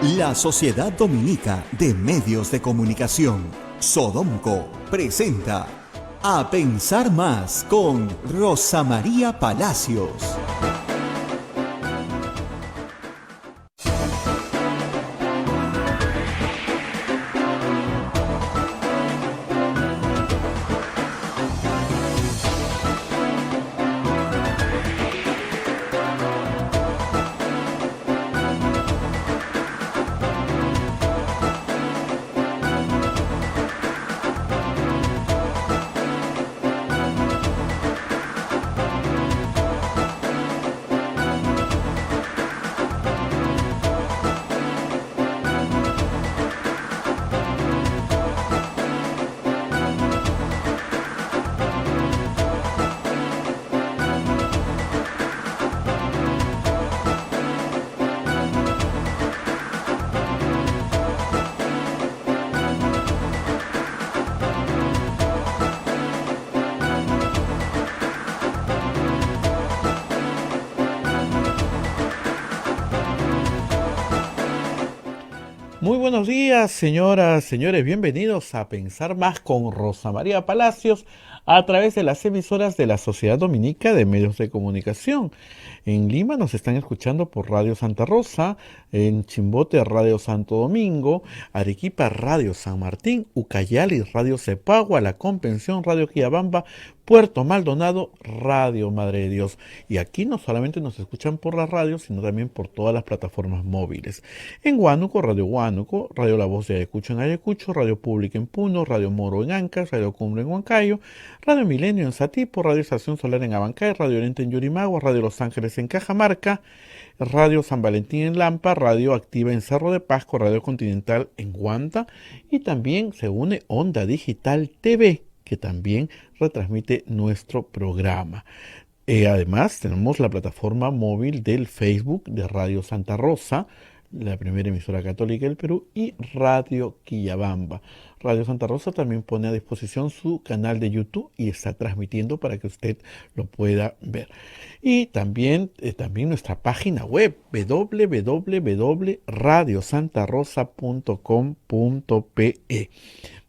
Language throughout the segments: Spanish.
La Sociedad Dominica de Medios de Comunicación, Sodomco, presenta A Pensar Más con Rosa María Palacios. Muy buenos días, señoras, señores. Bienvenidos a Pensar Más con Rosa María Palacios a través de las emisoras de la Sociedad Dominica de Medios de Comunicación. En Lima nos están escuchando por Radio Santa Rosa, en Chimbote Radio Santo Domingo, Arequipa Radio San Martín, Ucayali Radio Cepagua, La Convención Radio Quillabamba, Puerto Maldonado Radio Madre de Dios. Y aquí no solamente nos escuchan por la radio, sino también por todas las plataformas móviles. En Huánuco, Radio La Voz de Ayacucho en Ayacucho, Radio Pública en Puno, Radio Moro en Ancas, Radio Cumbre en Huancayo, Radio Milenio en Satipo, Radio Estación Solar en Abancay, Radio Oriente en Yurimagua, Radio Los Ángeles en Cajamarca, Radio San Valentín en Lampa, Radio Activa en Cerro de Pasco, Radio Continental en Huanta, y también se une Onda Digital TV, que también retransmite nuestro programa. Además, tenemos la plataforma móvil del Facebook de Radio Santa Rosa, la primera emisora católica del Perú, y Radio Quillabamba. Radio Santa Rosa también pone a disposición su canal de YouTube y está transmitiendo para que usted lo pueda ver. Y también nuestra página web www.radiosantarosa.com.pe.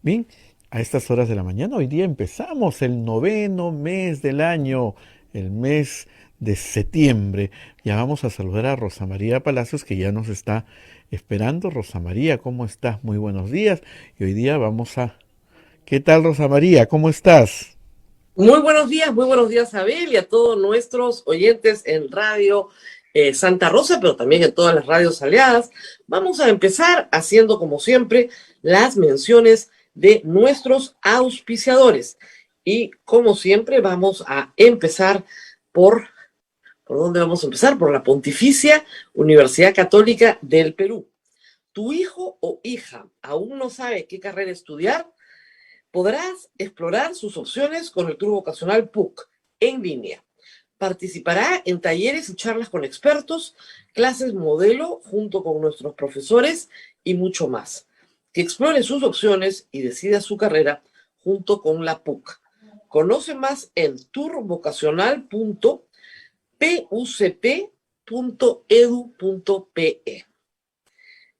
Bien, a estas horas de la mañana, hoy día empezamos el 9º mes del año, el mes de septiembre. Ya vamos a saludar a Rosa María Palacios, que ya nos está esperando. Rosa María, ¿cómo estás? Muy buenos días. Y hoy día vamos a... ¿Qué tal, Rosa María? ¿Cómo estás? Muy buenos días, Abel, y a todos nuestros oyentes en Radio Santa Rosa, pero también en todas las radios aliadas. Vamos a empezar haciendo, como siempre, las menciones de nuestros auspiciadores. Y, como siempre, vamos a empezar ¿por dónde vamos a empezar? Por la Pontificia Universidad Católica del Perú. ¿Tu hijo o hija aún no sabe qué carrera estudiar? Podrás explorar sus opciones con el Tour Vocacional PUC en línea. Participará en talleres y charlas con expertos, clases modelo junto con nuestros profesores y mucho más. Que explore sus opciones y decida su carrera junto con la PUC. Conoce más en tourvocacional.pucp.edu.pe.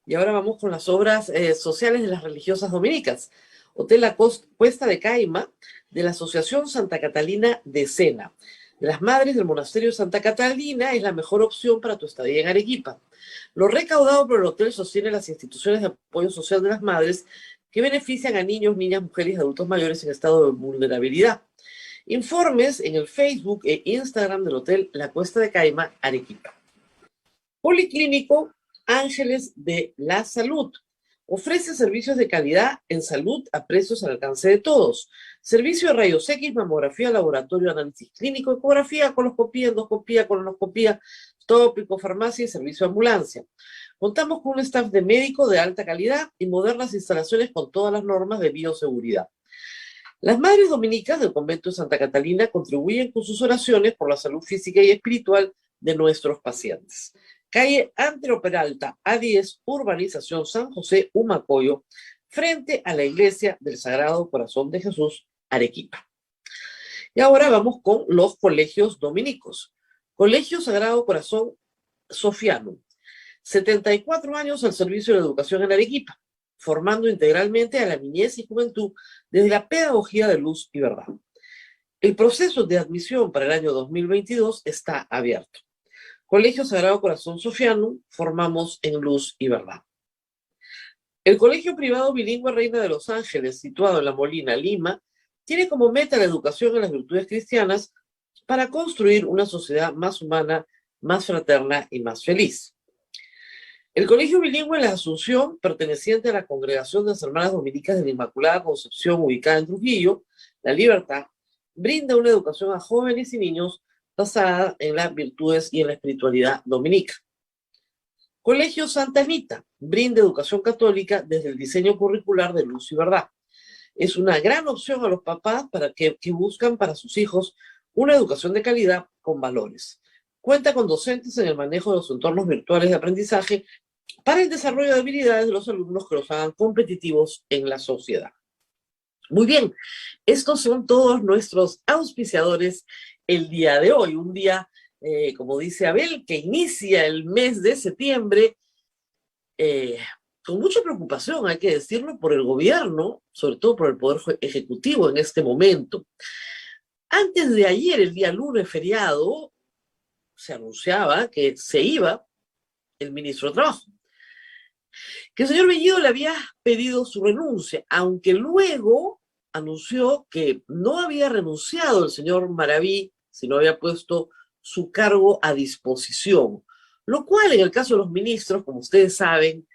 Y ahora vamos con las obras sociales de las religiosas dominicas. Hotel La Cuesta de Caima, de la Asociación Santa Catalina de Sena. De las Madres del Monasterio de Santa Catalina es la mejor opción para tu estadía en Arequipa. Lo recaudado por el hotel sostiene las instituciones de apoyo social de las madres que benefician a niños, niñas, mujeres y adultos mayores en estado de vulnerabilidad. Informes en el Facebook e Instagram del Hotel La Cuesta de Caima, Arequipa. Policlínico Ángeles de la Salud. Ofrece servicios de calidad en salud a precios al alcance de todos. Servicio de rayos X, mamografía, laboratorio, análisis clínico, ecografía, coloscopía, endoscopía, colonoscopía, tópico, farmacia y servicio de ambulancia. Contamos con un staff de médico de alta calidad y modernas instalaciones con todas las normas de bioseguridad. Las Madres Dominicas del Convento de Santa Catalina contribuyen con sus oraciones por la salud física y espiritual de nuestros pacientes. Calle Antero Peralta, A10, Urbanización San José, Humacoyo, frente a la Iglesia del Sagrado Corazón de Jesús, Arequipa. Y ahora vamos con los colegios dominicos. Colegio Sagrado Corazón Sofiano. 74 años al servicio de la educación en Arequipa, formando integralmente a la niñez y juventud desde la pedagogía de Luz y Verdad. El proceso de admisión para el año 2022 está abierto. Colegio Sagrado Corazón Sofiano, formamos en Luz y Verdad. El Colegio Privado Bilingüe Reina de los Ángeles, situado en La Molina, Lima, tiene como meta la educación en las virtudes cristianas para construir una sociedad más humana, más fraterna y más feliz. El Colegio Bilingüe La Asunción, perteneciente a la Congregación de las Hermanas Dominicas de la Inmaculada Concepción, ubicada en Trujillo, La Libertad, brinda una educación a jóvenes y niños basada en las virtudes y en la espiritualidad dominica. Colegio Santa Anita brinda educación católica desde el diseño curricular de Luz y Verdad. Es una gran opción a los papás que buscan para sus hijos una educación de calidad con valores. Cuenta con docentes en el manejo de los entornos virtuales de aprendizaje para el desarrollo de habilidades de los alumnos que los hagan competitivos en la sociedad. Muy bien, estos son todos nuestros auspiciadores el día de hoy, un día, como dice Abel, que inicia el mes de septiembre con mucha preocupación, hay que decirlo, por el gobierno, sobre todo por el Poder Ejecutivo en este momento. Antes de ayer, el día lunes feriado, se anunciaba que se iba el ministro de Trabajo, que el señor Bellido le había pedido su renuncia, aunque luego anunció que no había renunciado el señor Maraví, sino había puesto su cargo a disposición, lo cual en el caso de los ministros, como ustedes saben,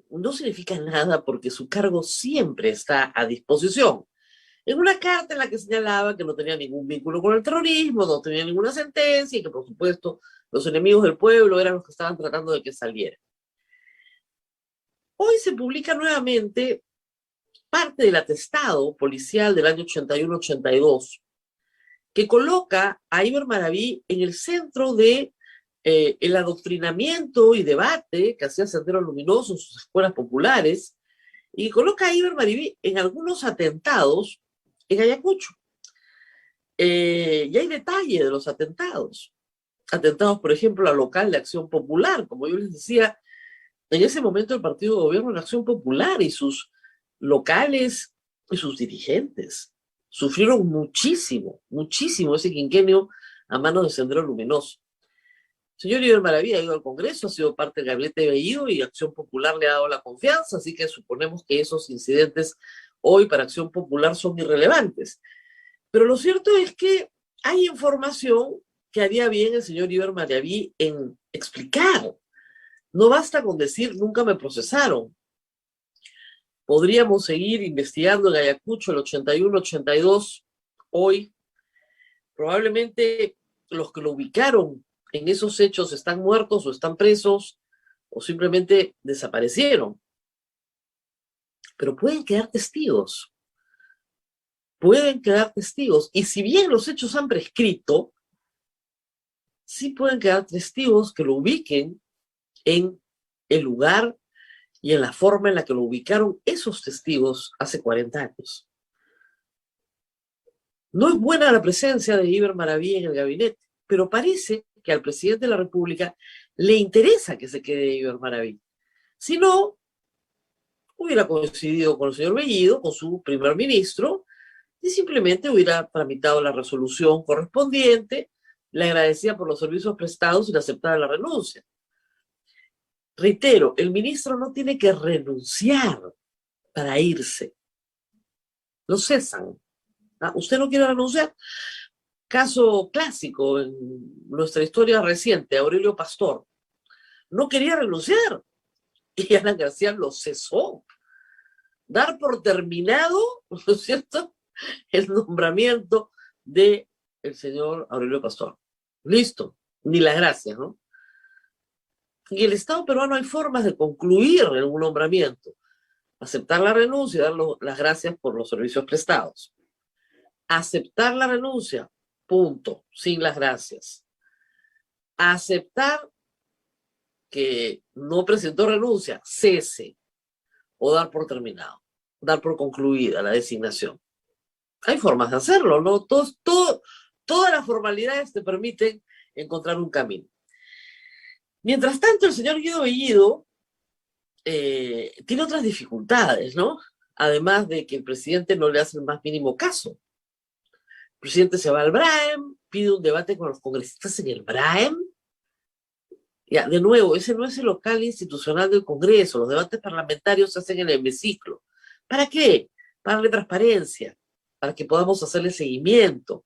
no significa nada porque su cargo siempre está a disposición. En una carta en la que señalaba que no tenía ningún vínculo con el terrorismo, no tenía ninguna sentencia y que, por supuesto, los enemigos del pueblo eran los que estaban tratando de que saliera. Hoy se publica nuevamente parte del atestado policial del año 81-82 que coloca a Iber Maraví en el centro de el adoctrinamiento y debate que hacía Sendero Luminoso en sus escuelas populares y coloca a Iber Maraví en algunos atentados en Ayacucho. Y hay detalle de los atentados. Atentados, por ejemplo, al local de Acción Popular, como yo les decía, en ese momento el partido de gobierno era Acción Popular y sus locales y sus dirigentes sufrieron muchísimo, muchísimo ese quinquenio a manos de Sendero Luminoso. El señor Iber Maraví ha ido al Congreso, ha sido parte del gabinete de Bellido y Acción Popular le ha dado la confianza, así que suponemos que esos incidentes hoy para Acción Popular son irrelevantes. Pero lo cierto es que hay información que haría bien el señor Iber Maraví en explicar. No basta con decir, nunca me procesaron. Podríamos seguir investigando en Ayacucho el 81-82, hoy. Probablemente los que lo ubicaron en esos hechos están muertos o están presos o simplemente desaparecieron. Pero pueden quedar testigos. Pueden quedar testigos. Y si bien los hechos han prescrito, sí pueden quedar testigos que lo ubiquen en el lugar y en la forma en la que lo ubicaron esos testigos hace 40 años. No es buena la presencia de Iber Maraví en el gabinete, pero parece que al presidente de la República le interesa que se quede Iber Maraví. Si no, hubiera coincidido con el señor Bellido, con su primer ministro, y simplemente hubiera tramitado la resolución correspondiente, le agradecía por los servicios prestados y le aceptaba la renuncia. Reitero, el ministro no tiene que renunciar para irse. Lo cesan. ¿Ah? ¿Usted no quiere renunciar? Caso clásico en nuestra historia reciente, Aurelio Pastor. No quería renunciar y Alan García lo cesó. Dar por terminado, ¿no es cierto?, el nombramiento del señor Aurelio Pastor. Listo, ni las gracias, ¿no? En el Estado peruano hay formas de concluir un nombramiento. Aceptar la renuncia y dar las gracias por los servicios prestados. Aceptar la renuncia, punto, sin las gracias. Aceptar que no presentó renuncia, cese, o dar por terminado, dar por concluida la designación. Hay formas de hacerlo, ¿no? Todas las formalidades te permiten encontrar un camino. Mientras tanto, el señor Guido Bellido tiene otras dificultades, ¿no? Además de que el presidente no le hace el más mínimo caso. El presidente se va al BRAEM, pide un debate con los congresistas en el BRAEM. Ya, de nuevo, ese no es el local institucional del Congreso. Los debates parlamentarios se hacen en el hemiciclo. ¿Para qué? Para darle transparencia, para que podamos hacerle seguimiento.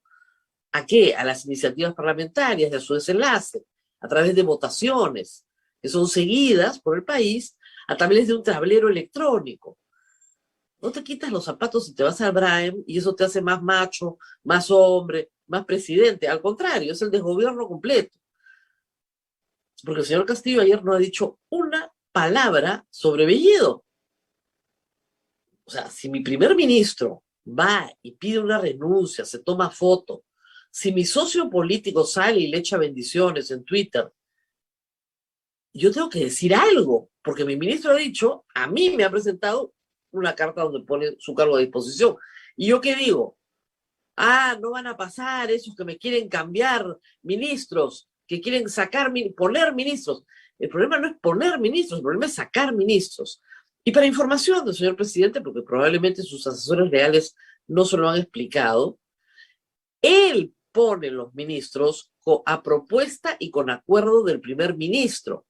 ¿A qué? A las iniciativas parlamentarias y a su desenlace, a través de votaciones que son seguidas por el país a través de un tablero electrónico. No te quitas los zapatos y te vas al BRAEM y eso te hace más macho, más hombre, más presidente. Al contrario, es el desgobierno completo. Porque el señor Castillo ayer no ha dicho una palabra sobre Bellido. O sea, si mi primer ministro va y pide una renuncia, se toma foto, si mi socio político sale y le echa bendiciones en Twitter, yo tengo que decir algo, porque mi ministro ha dicho, a mí me ha presentado una carta donde pone su cargo a disposición. ¿Y yo qué digo? Ah, no van a pasar esos que me quieren cambiar ministros, que quieren poner ministros. El problema no es poner ministros, el problema es sacar ministros. Y para información del señor presidente, porque probablemente sus asesores leales no se lo han explicado, él pone los ministros a propuesta y con acuerdo del primer ministro.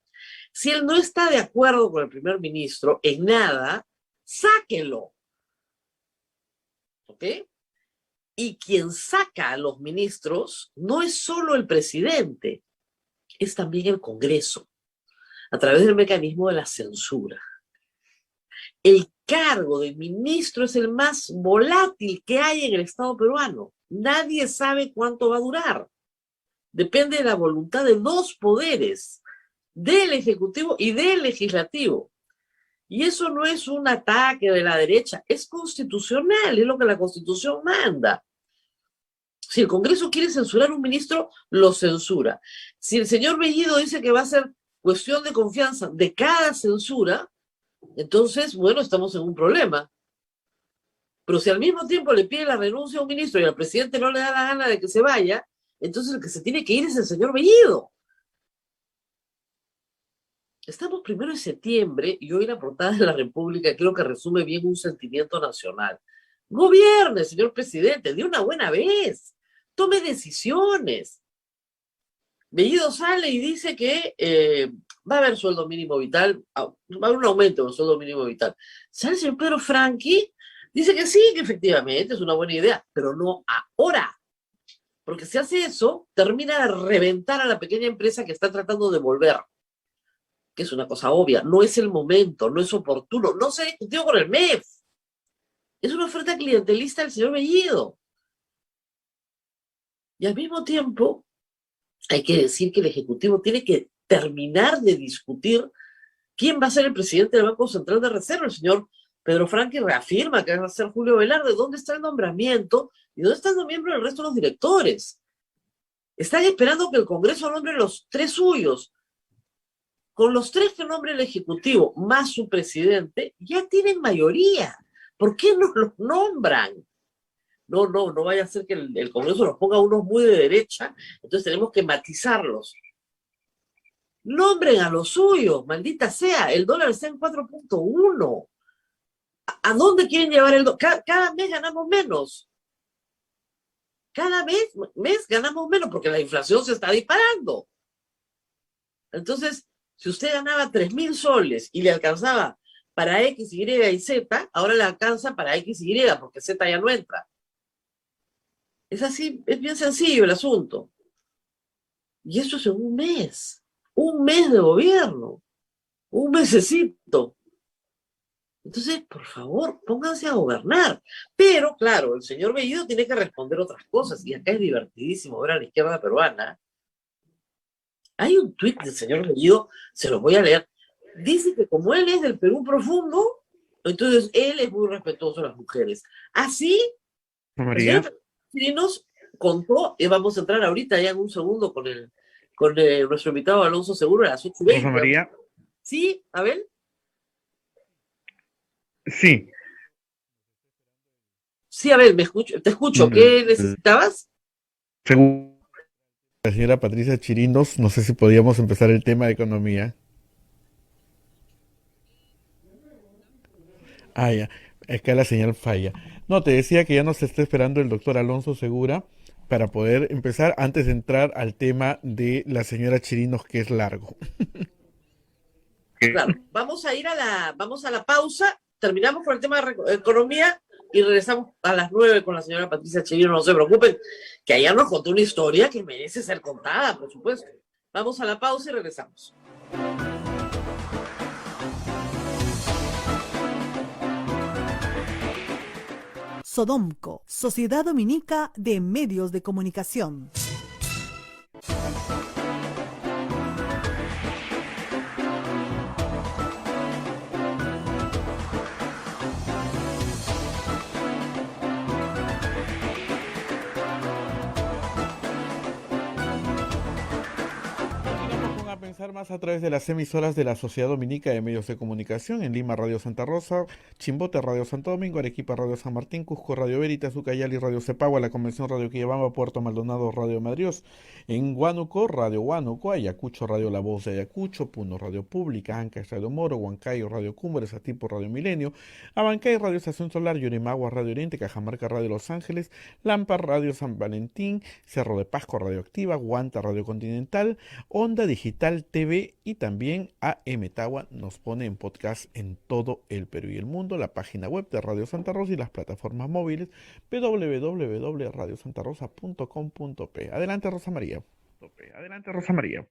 Si él no está de acuerdo con el primer ministro en nada, sáquenlo. ¿Ok? Y quien saca a los ministros no es solo el presidente, es también el Congreso, a través del mecanismo de la censura. El cargo de ministro es el más volátil que hay en el Estado peruano. Nadie sabe cuánto va a durar. Depende de la voluntad de dos poderes, del Ejecutivo y del Legislativo. Y eso no es un ataque de la derecha, es constitucional, es lo que la Constitución manda. Si el Congreso quiere censurar a un ministro, lo censura. Si el señor Bellido dice que va a ser cuestión de confianza de cada censura, entonces, bueno, estamos en un problema. Pero si al mismo tiempo le pide la renuncia a un ministro y al presidente no le da la gana de que se vaya, entonces el que se tiene que ir es el señor Bellido. Estamos 1 de septiembre y hoy la portada de la República creo que resume bien un sentimiento nacional. Gobierne, señor presidente, de una buena vez. Tome decisiones. Bellido sale y dice que va a haber sueldo mínimo vital, va a haber un aumento del sueldo mínimo vital. Sale el señor Pedro Franqui, dice que sí, que efectivamente es una buena idea, pero no ahora. Porque si hace eso, termina de reventar a la pequeña empresa que está tratando de volver. Que es una cosa obvia, no es el momento, no es oportuno, no se ha discutido con el MEF. Es una oferta clientelista del señor Bellido. Y al mismo tiempo, hay que decir que el Ejecutivo tiene que terminar de discutir quién va a ser el presidente del Banco Central de Reserva. El señor Pedro Franqui reafirma que va a ser Julio Velarde. ¿Dónde está el nombramiento? ¿Y dónde están los miembros del resto de los directores? Están esperando que el Congreso nombre los 3 suyos. Con los 3 que nombre el Ejecutivo, más su presidente, ya tienen mayoría. ¿Por qué no los nombran? No vaya a ser que el Congreso nos ponga unos muy de derecha, entonces tenemos que matizarlos. Nombren a los suyos, maldita sea, el dólar está en 4.1. ¿A dónde quieren llevar el dólar? Cada mes ganamos menos. Cada mes ganamos menos porque la inflación se está disparando. Entonces, si usted ganaba 3.000 soles y le alcanzaba para X, Y y Z, ahora le alcanza para X, Y, porque Z ya no entra. Es así, es bien sencillo el asunto. Y eso es en un mes de gobierno, un mesecito. Entonces, por favor, pónganse a gobernar. Pero, claro, el señor Bellido tiene que responder otras cosas, y acá es divertidísimo ver a la izquierda peruana. Hay un tuit del señor Bellido, se lo voy a leer. Dice que como él es del Perú profundo, entonces él es muy respetuoso a las mujeres. Así, el señor nos contó, y vamos a entrar ahorita ya en un segundo con nuestro invitado Alonso Seguro a las 8:20. Rosa María. ¿Sí, Abel? Sí. Sí, Abel, te escucho. ¿Qué necesitabas? Según La señora Patricia Chirindos, no sé si podíamos empezar el tema de economía. Ah, ya, acá la señal falla. No, te decía que ya nos está esperando el doctor Alonso Segura para poder empezar antes de entrar al tema de la señora Chirinos, que es largo. Claro, vamos a la pausa, terminamos con el tema de economía y regresamos a las 9 con la señora Patricia Chirino. No se preocupen, que allá nos contó una historia que merece ser contada, por supuesto. Vamos a la pausa y regresamos. Sodomco, Sociedad Dominica de Medios de Comunicación. Continuamos con A Pensar Más a través de las emisoras de la Sociedad Dominica de Medios de Comunicación. En Lima, Radio Santa Rosa; Chimbote, Radio Santo Domingo; Arequipa, Radio San Martín; Cusco, Radio Veritas; Ucayali, Radio Cepagua; La Convención, Radio Quillabamba; Puerto Maldonado, Radio Madrios; en Huánuco, Radio Huánuco; Ayacucho, Radio La Voz de Ayacucho; Puno, Radio Pública; Ancash, Radio Moro; Huancayo, Radio Cumbres; Atipo, Radio Milenio; Abancay, Radio Estación Solar; Yurimagua, Radio Oriente; Cajamarca, Radio Los Ángeles; Lampa, Radio San Valentín; Cerro de Pasco, Radio Activa; Guanta, Radio Continental; Onda Digital TV, y también AM Tagua nos pone en podcast en todo el Perú y el mundo, la página web de Radio Santa Rosa y las plataformas móviles www.radiosantarosa.com.p. Adelante, Rosa María. Adelante, Rosa María.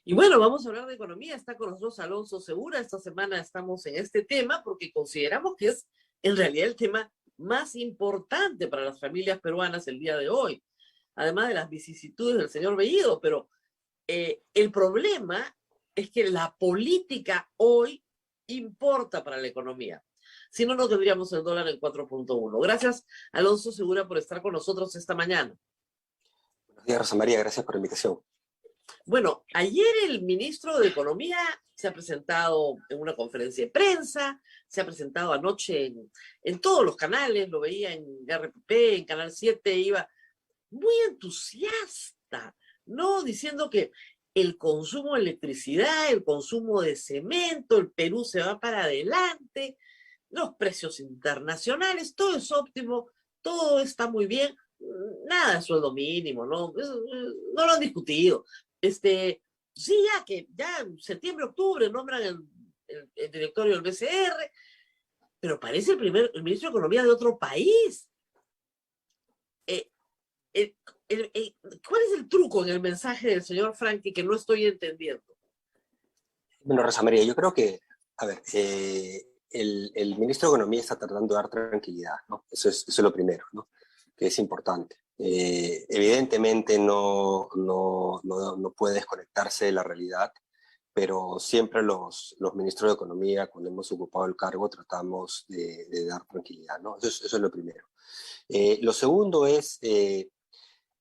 Y bueno, vamos a hablar de economía. Está con nosotros Alonso Segura. Esta semana estamos en este tema porque consideramos que es en realidad el tema más importante para las familias peruanas el día de hoy, además de las vicisitudes del señor Bellido. Pero el problema es que la política hoy importa para la economía. Si no, no tendríamos el dólar en 4.1. Gracias, Alonso Segura, por estar con nosotros esta mañana. Buenos días, Rosa María. Gracias por la invitación. Bueno, ayer el ministro de Economía se ha presentado en una conferencia de prensa, se ha presentado anoche en todos los canales, lo veía en RPP, en Canal 7, iba muy entusiasta, ¿no? Diciendo que el consumo de electricidad, el consumo de cemento, el Perú se va para adelante, los precios internacionales, todo es óptimo, todo está muy bien, nada de sueldo mínimo, ¿no? No lo han discutido. Sí, ya en septiembre, octubre nombran el directorio del BCR, pero parece el ministro de Economía de otro país. ¿Cuál es el truco en el mensaje del señor Franqui que no estoy entendiendo? Bueno, Rosa María, yo creo que, a ver, el ministro de Economía está tratando de dar tranquilidad, ¿no? Eso es lo primero, ¿no? Que es importante. Evidentemente no puede desconectarse de la realidad, pero siempre los ministros de Economía, cuando hemos ocupado el cargo, tratamos de dar tranquilidad, ¿no? Eso es lo primero. Lo segundo es,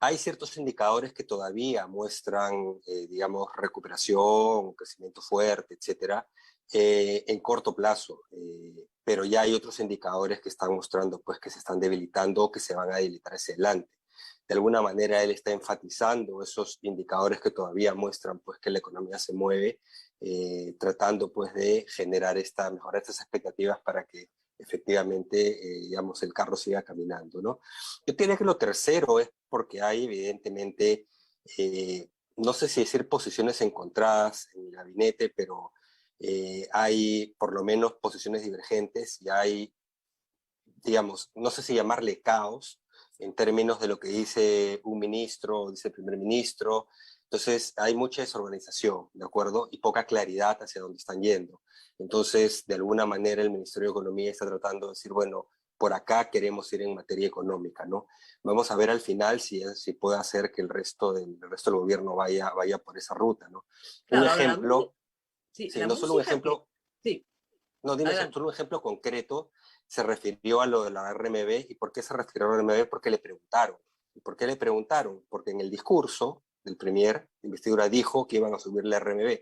hay ciertos indicadores que todavía muestran, digamos, recuperación, crecimiento fuerte, etcétera, en corto plazo, pero ya hay otros indicadores que están mostrando pues, que se están debilitando o que se van a debilitar hacia adelante. De alguna manera él está enfatizando esos indicadores que todavía muestran pues, que la economía se mueve, tratando pues, de mejorar estas expectativas para que efectivamente, digamos, el carro siga caminando, ¿no? Yo diría que lo tercero es porque hay evidentemente, no sé si decir posiciones encontradas en el gabinete, pero hay por lo menos posiciones divergentes y hay, digamos, no sé si llamarle caos en términos de lo que dice un ministro, dice el primer ministro. Entonces hay mucha desorganización, ¿de acuerdo? Y poca claridad hacia dónde están yendo. Entonces, de alguna manera el Ministerio de Economía está tratando de decir, bueno, por acá queremos ir en materia económica, ¿no? Vamos a ver al final si puede hacer que el resto del gobierno vaya por esa ruta, ¿no? Claro, un ejemplo, sí, no solo un ejemplo, sí. No, dime solo un ejemplo concreto, se refirió a lo de la RMB. ¿Y por qué se refirió a la RMB? Porque le preguntaron. ¿Y por qué le preguntaron? Porque en el discurso del Premier de investidura dijo que iban a subir la RMB.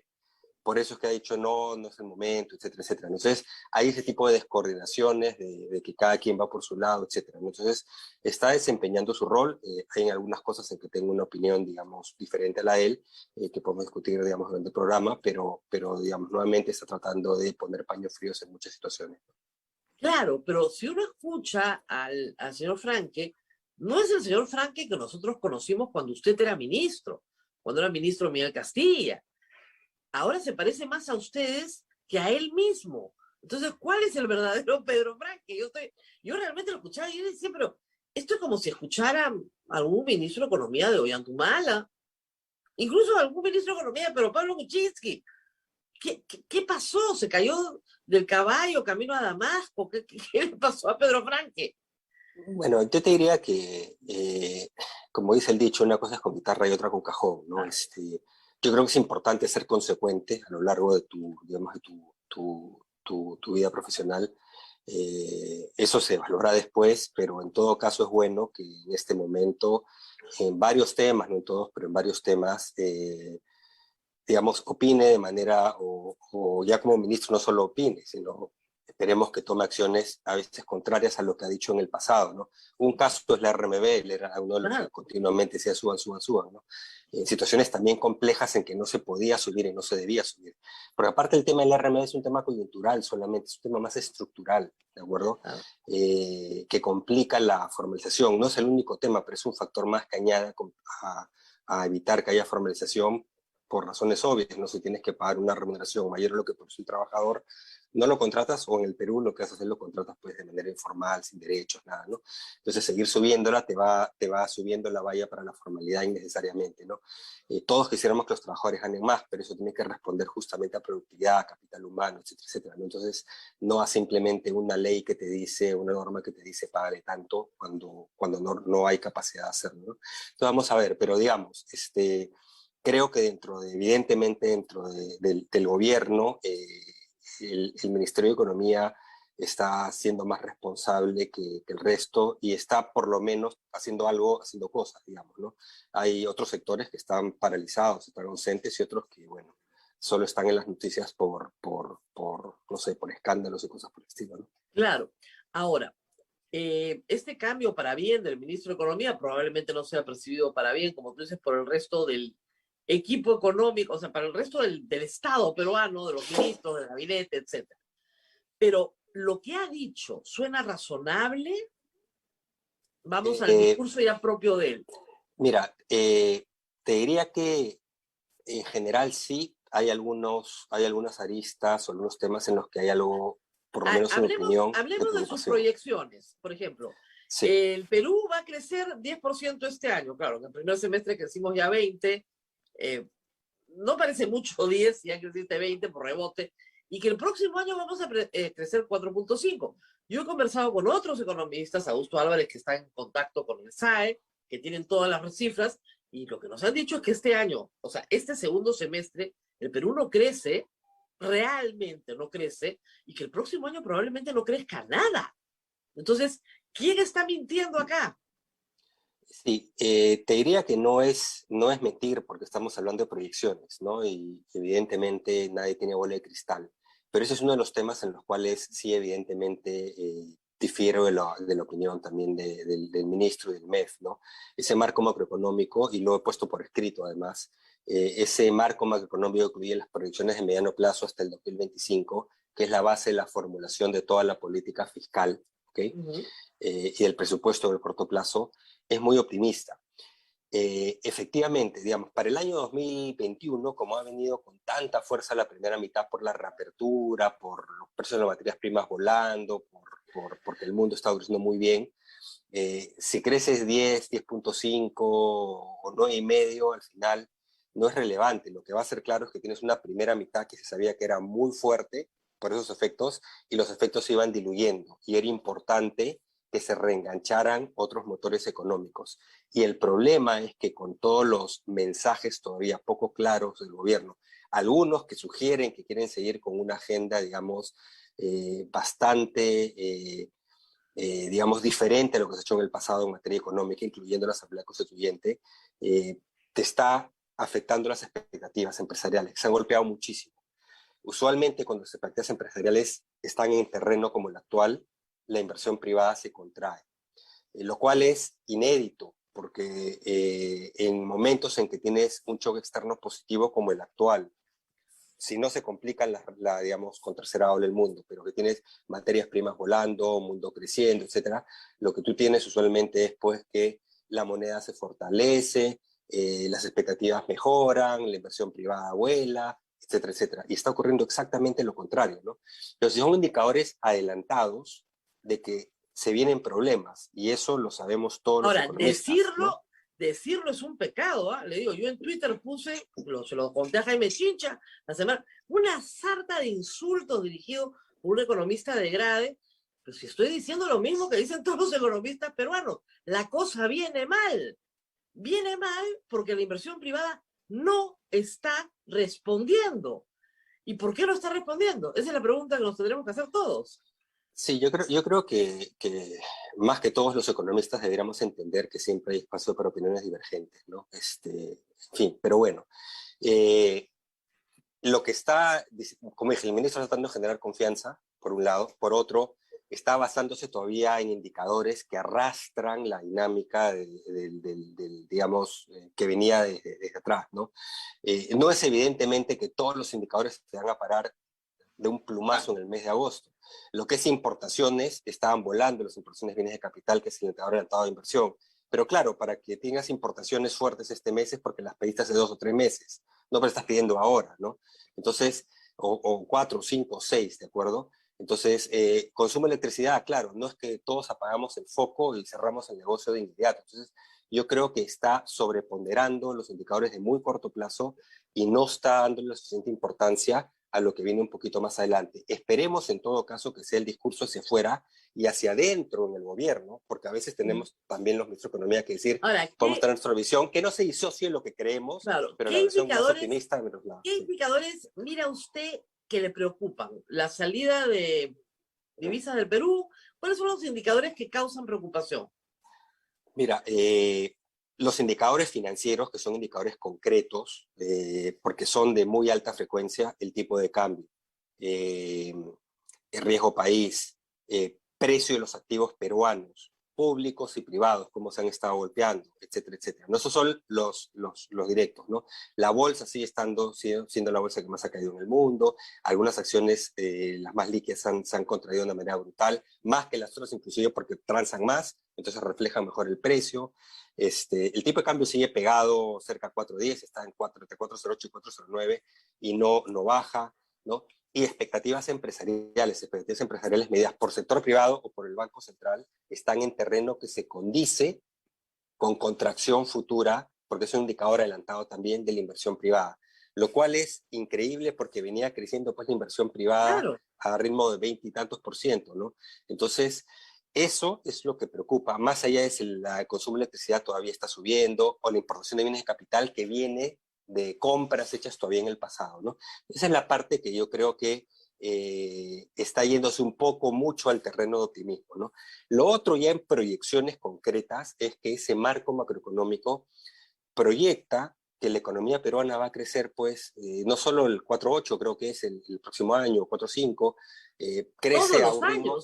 por eso es que ha dicho no, no es el momento, etcétera, etcétera. Entonces, hay ese tipo de descoordinaciones, de que cada quien va por su lado, etcétera. Entonces, está desempeñando su rol. Hay algunas cosas en que tengo una opinión, digamos, diferente a la de él, que podemos discutir, digamos, durante el programa, pero, digamos, nuevamente está tratando de poner paños fríos en muchas situaciones. Claro, pero si uno escucha al señor Franque, no es el señor Franque que nosotros conocimos cuando usted era ministro, cuando era ministro Miguel Castilla. Ahora se parece más a ustedes que a él mismo. Entonces, ¿cuál es el verdadero Pedro Franque? Yo realmente lo escuchaba y yo decía, pero esto es como si escuchara a algún ministro de Economía de Ollantumala, incluso a algún ministro de Economía, pero Pablo Kuczynski. ¿Qué pasó? ¿Se cayó del caballo camino a Damasco? ¿Qué le pasó a Pedro Franque? Bueno, yo te diría que, como dice el dicho, una cosa es con guitarra y otra con cajón, ¿no? Yo creo que es importante ser consecuente a lo largo de digamos, de tu vida profesional. Eso se valora después, pero en todo caso es bueno que en este momento, en varios temas, no en todos, pero en varios temas, digamos, opine de manera, o ya como ministro no solo opine, sino esperemos que tome acciones a veces contrarias a lo que ha dicho en el pasado, ¿no? Un caso es la RMB, él era uno de los que continuamente decía suban, suban, suban, ¿no? En situaciones también complejas en que no se podía subir y no se debía subir. Porque aparte el tema del RMB es un tema coyuntural solamente, es un tema más estructural, ¿de acuerdo? Que complica la formalización. No es el único tema, pero es un factor más que añade a evitar que haya formalización por razones obvias, ¿no? Si tienes que pagar una remuneración mayor a lo que produce un trabajador, no lo contratas, o en el Perú lo que haces es lo contratas pues de manera informal, sin derechos, nada, ¿no? Entonces seguir subiéndola te va subiendo la valla para la formalidad innecesariamente, ¿no? Todos quisiéramos que los trabajadores ganen más, pero eso tiene que responder justamente a productividad, a capital humano, etcétera, etcétera, ¿no? Entonces no a simplemente una ley que te dice, una norma que te dice págale tanto cuando no hay capacidad de hacerlo, ¿no? Entonces vamos a ver, pero digamos, creo que evidentemente dentro del gobierno, el Ministerio de Economía está siendo más responsable que el resto y está por lo menos haciendo algo, haciendo cosas, digamos, ¿no? Hay otros sectores que están paralizados, están ausentes, y otros que, bueno, solo están en las noticias no sé, por escándalos y cosas por el estilo, ¿no? Claro. Ahora, este cambio para bien del ministro de Economía probablemente no sea percibido para bien, como tú dices, por el resto del equipo económico, o sea, para el resto del Estado peruano, de los ministros, del gabinete, etc. Pero lo que ha dicho suena razonable. Vamos al discurso ya propio de él. Mira, te diría que en general sí hay algunas aristas o algunos temas en los que hay algo, por lo menos en mi opinión. Hablemos de sus proyecciones, por ejemplo. Sí. El Perú va a crecer 10% este año. Claro, en el primer semestre crecimos ya 20%. No parece mucho 10, ya creciste 20 por rebote, y que el próximo año vamos a crecer 4.5. Yo he conversado con otros economistas, Augusto Álvarez, que está en contacto con el SAE, que tienen todas las cifras, y lo que nos han dicho es que este año, o sea, este segundo semestre, el Perú no crece, realmente no crece, y que el próximo año probablemente no crezca nada. Entonces, ¿quién está mintiendo acá? Sí, te diría que no es mentir, porque estamos hablando de proyecciones, ¿no? Y evidentemente nadie tiene bola de cristal. Pero ese es uno de los temas en los cuales sí, evidentemente, difiero de la opinión también del ministro y del MEF, ¿no? Ese marco macroeconómico, y lo he puesto por escrito además, ese marco macroeconómico incluye las proyecciones de mediano plazo hasta el 2025, que es la base de la formulación de toda la política fiscal, ¿ok? Y el presupuesto del corto plazo, es muy optimista. Efectivamente, digamos, para el año 2021, como ha venido con tanta fuerza la primera mitad por la reapertura, por los precios de las materias primas volando, porque el mundo está creciendo muy bien, si creces 10, 10.5 o 9,5, al final no es relevante. Lo que va a ser claro es que tienes una primera mitad que se sabía que era muy fuerte por esos efectos, y los efectos se iban diluyendo, y era importante que se reengancharan otros motores económicos. Y el problema es que con todos los mensajes todavía poco claros del gobierno, algunos que sugieren que quieren seguir con una agenda, digamos, bastante, digamos, diferente a lo que se ha hecho en el pasado en materia económica, incluyendo la Asamblea Constituyente, te está afectando las expectativas empresariales, que se han golpeado muchísimo. Usualmente cuando se prácticas empresariales están en terreno como el actual, la inversión privada se contrae, lo cual es inédito, porque en momentos en que tienes un choque externo positivo como el actual, si no se complican digamos, con tercera ola del mundo, pero que tienes materias primas volando, mundo creciendo, etcétera, lo que tú tienes usualmente es pues que la moneda se fortalece, las expectativas mejoran, la inversión privada vuela, etcétera, etcétera. Y está ocurriendo exactamente lo contrario, ¿no? Pero si son indicadores adelantados de que se vienen problemas, y eso lo sabemos todos los Ahora, economistas, ¿no? decirlo es un pecado, ¿ah? Le digo, yo en Twitter puse, se lo conté a Jaime Chincha la semana, una sarta de insultos dirigidos por un economista de grade, pero si estoy diciendo lo mismo que dicen todos los economistas peruanos, la cosa viene mal porque la inversión privada no está respondiendo. ¿Y por qué no está respondiendo? Esa es la pregunta que nos tendremos que hacer todos. Sí, yo creo que más que todos los economistas deberíamos entender que siempre hay espacio para opiniones divergentes, ¿no? En fin, pero bueno, lo que está, como dije, el ministro está tratando de generar confianza, por un lado, por otro, está basándose todavía en indicadores que arrastran la dinámica digamos, que venía desde atrás, ¿no? No es evidentemente que todos los indicadores se van a parar de un plumazo en el mes de agosto. Lo que es importaciones, estaban volando las importaciones de bienes de capital, que es el indicador adelantado de inversión. Pero claro, para que tengas importaciones fuertes este mes es porque las pediste hace 2 o 3 meses, no pero estás pidiendo ahora, ¿no? Entonces, o 4, 5, 6, ¿de acuerdo? Entonces, consumo de electricidad, claro, no es que todos apagamos el foco y cerramos el negocio de inmediato. Entonces, yo creo que está sobreponderando los indicadores de muy corto plazo y no está dándole la suficiente importancia a lo que viene un poquito más adelante. Esperemos en todo caso que sea el discurso hacia afuera y hacia adentro en el gobierno, porque a veces tenemos también los ministros de Economía que decir, Ahora, podemos tener nuestra visión, que no se disocie lo que creemos, claro, pero la versión más optimista de menos lado. ¿Qué indicadores mira usted que le preocupan? ¿La salida de divisas del Perú? ¿Cuáles son los indicadores que causan preocupación? Mira, los indicadores financieros, que son indicadores concretos, porque son de muy alta frecuencia, el tipo de cambio, el riesgo país, precio de los activos peruanos, públicos y privados, cómo se han estado golpeando, etcétera, etcétera. No, esos son los directos, ¿no? La bolsa sigue siendo la bolsa que más ha caído en el mundo, algunas acciones, las más líquidas, se han contraído de una manera brutal, más que las otras inclusive porque transan más, entonces refleja mejor el precio. El tipo de cambio sigue pegado cerca a 4.10, está en entre 4.08 y 4.09 y no baja, ¿no? Y expectativas empresariales medidas por sector privado o por el Banco Central están en terreno que se condice con contracción futura, porque es un indicador adelantado también de la inversión privada, lo cual es increíble porque venía creciendo pues la inversión privada a ritmo de 20 y tantos %, ¿no? Entonces, eso es lo que preocupa, más allá de si el consumo de electricidad todavía está subiendo o la importación de bienes de capital que viene de compras hechas todavía en el pasado, ¿no? Esa es la parte que yo creo que está yéndose un poco mucho al terreno de optimismo, ¿no? Lo otro ya en proyecciones concretas es que ese marco macroeconómico proyecta que la economía peruana va a crecer, pues, no solo el 4.8, creo que es el próximo año, 4.5, crece a un ritmo,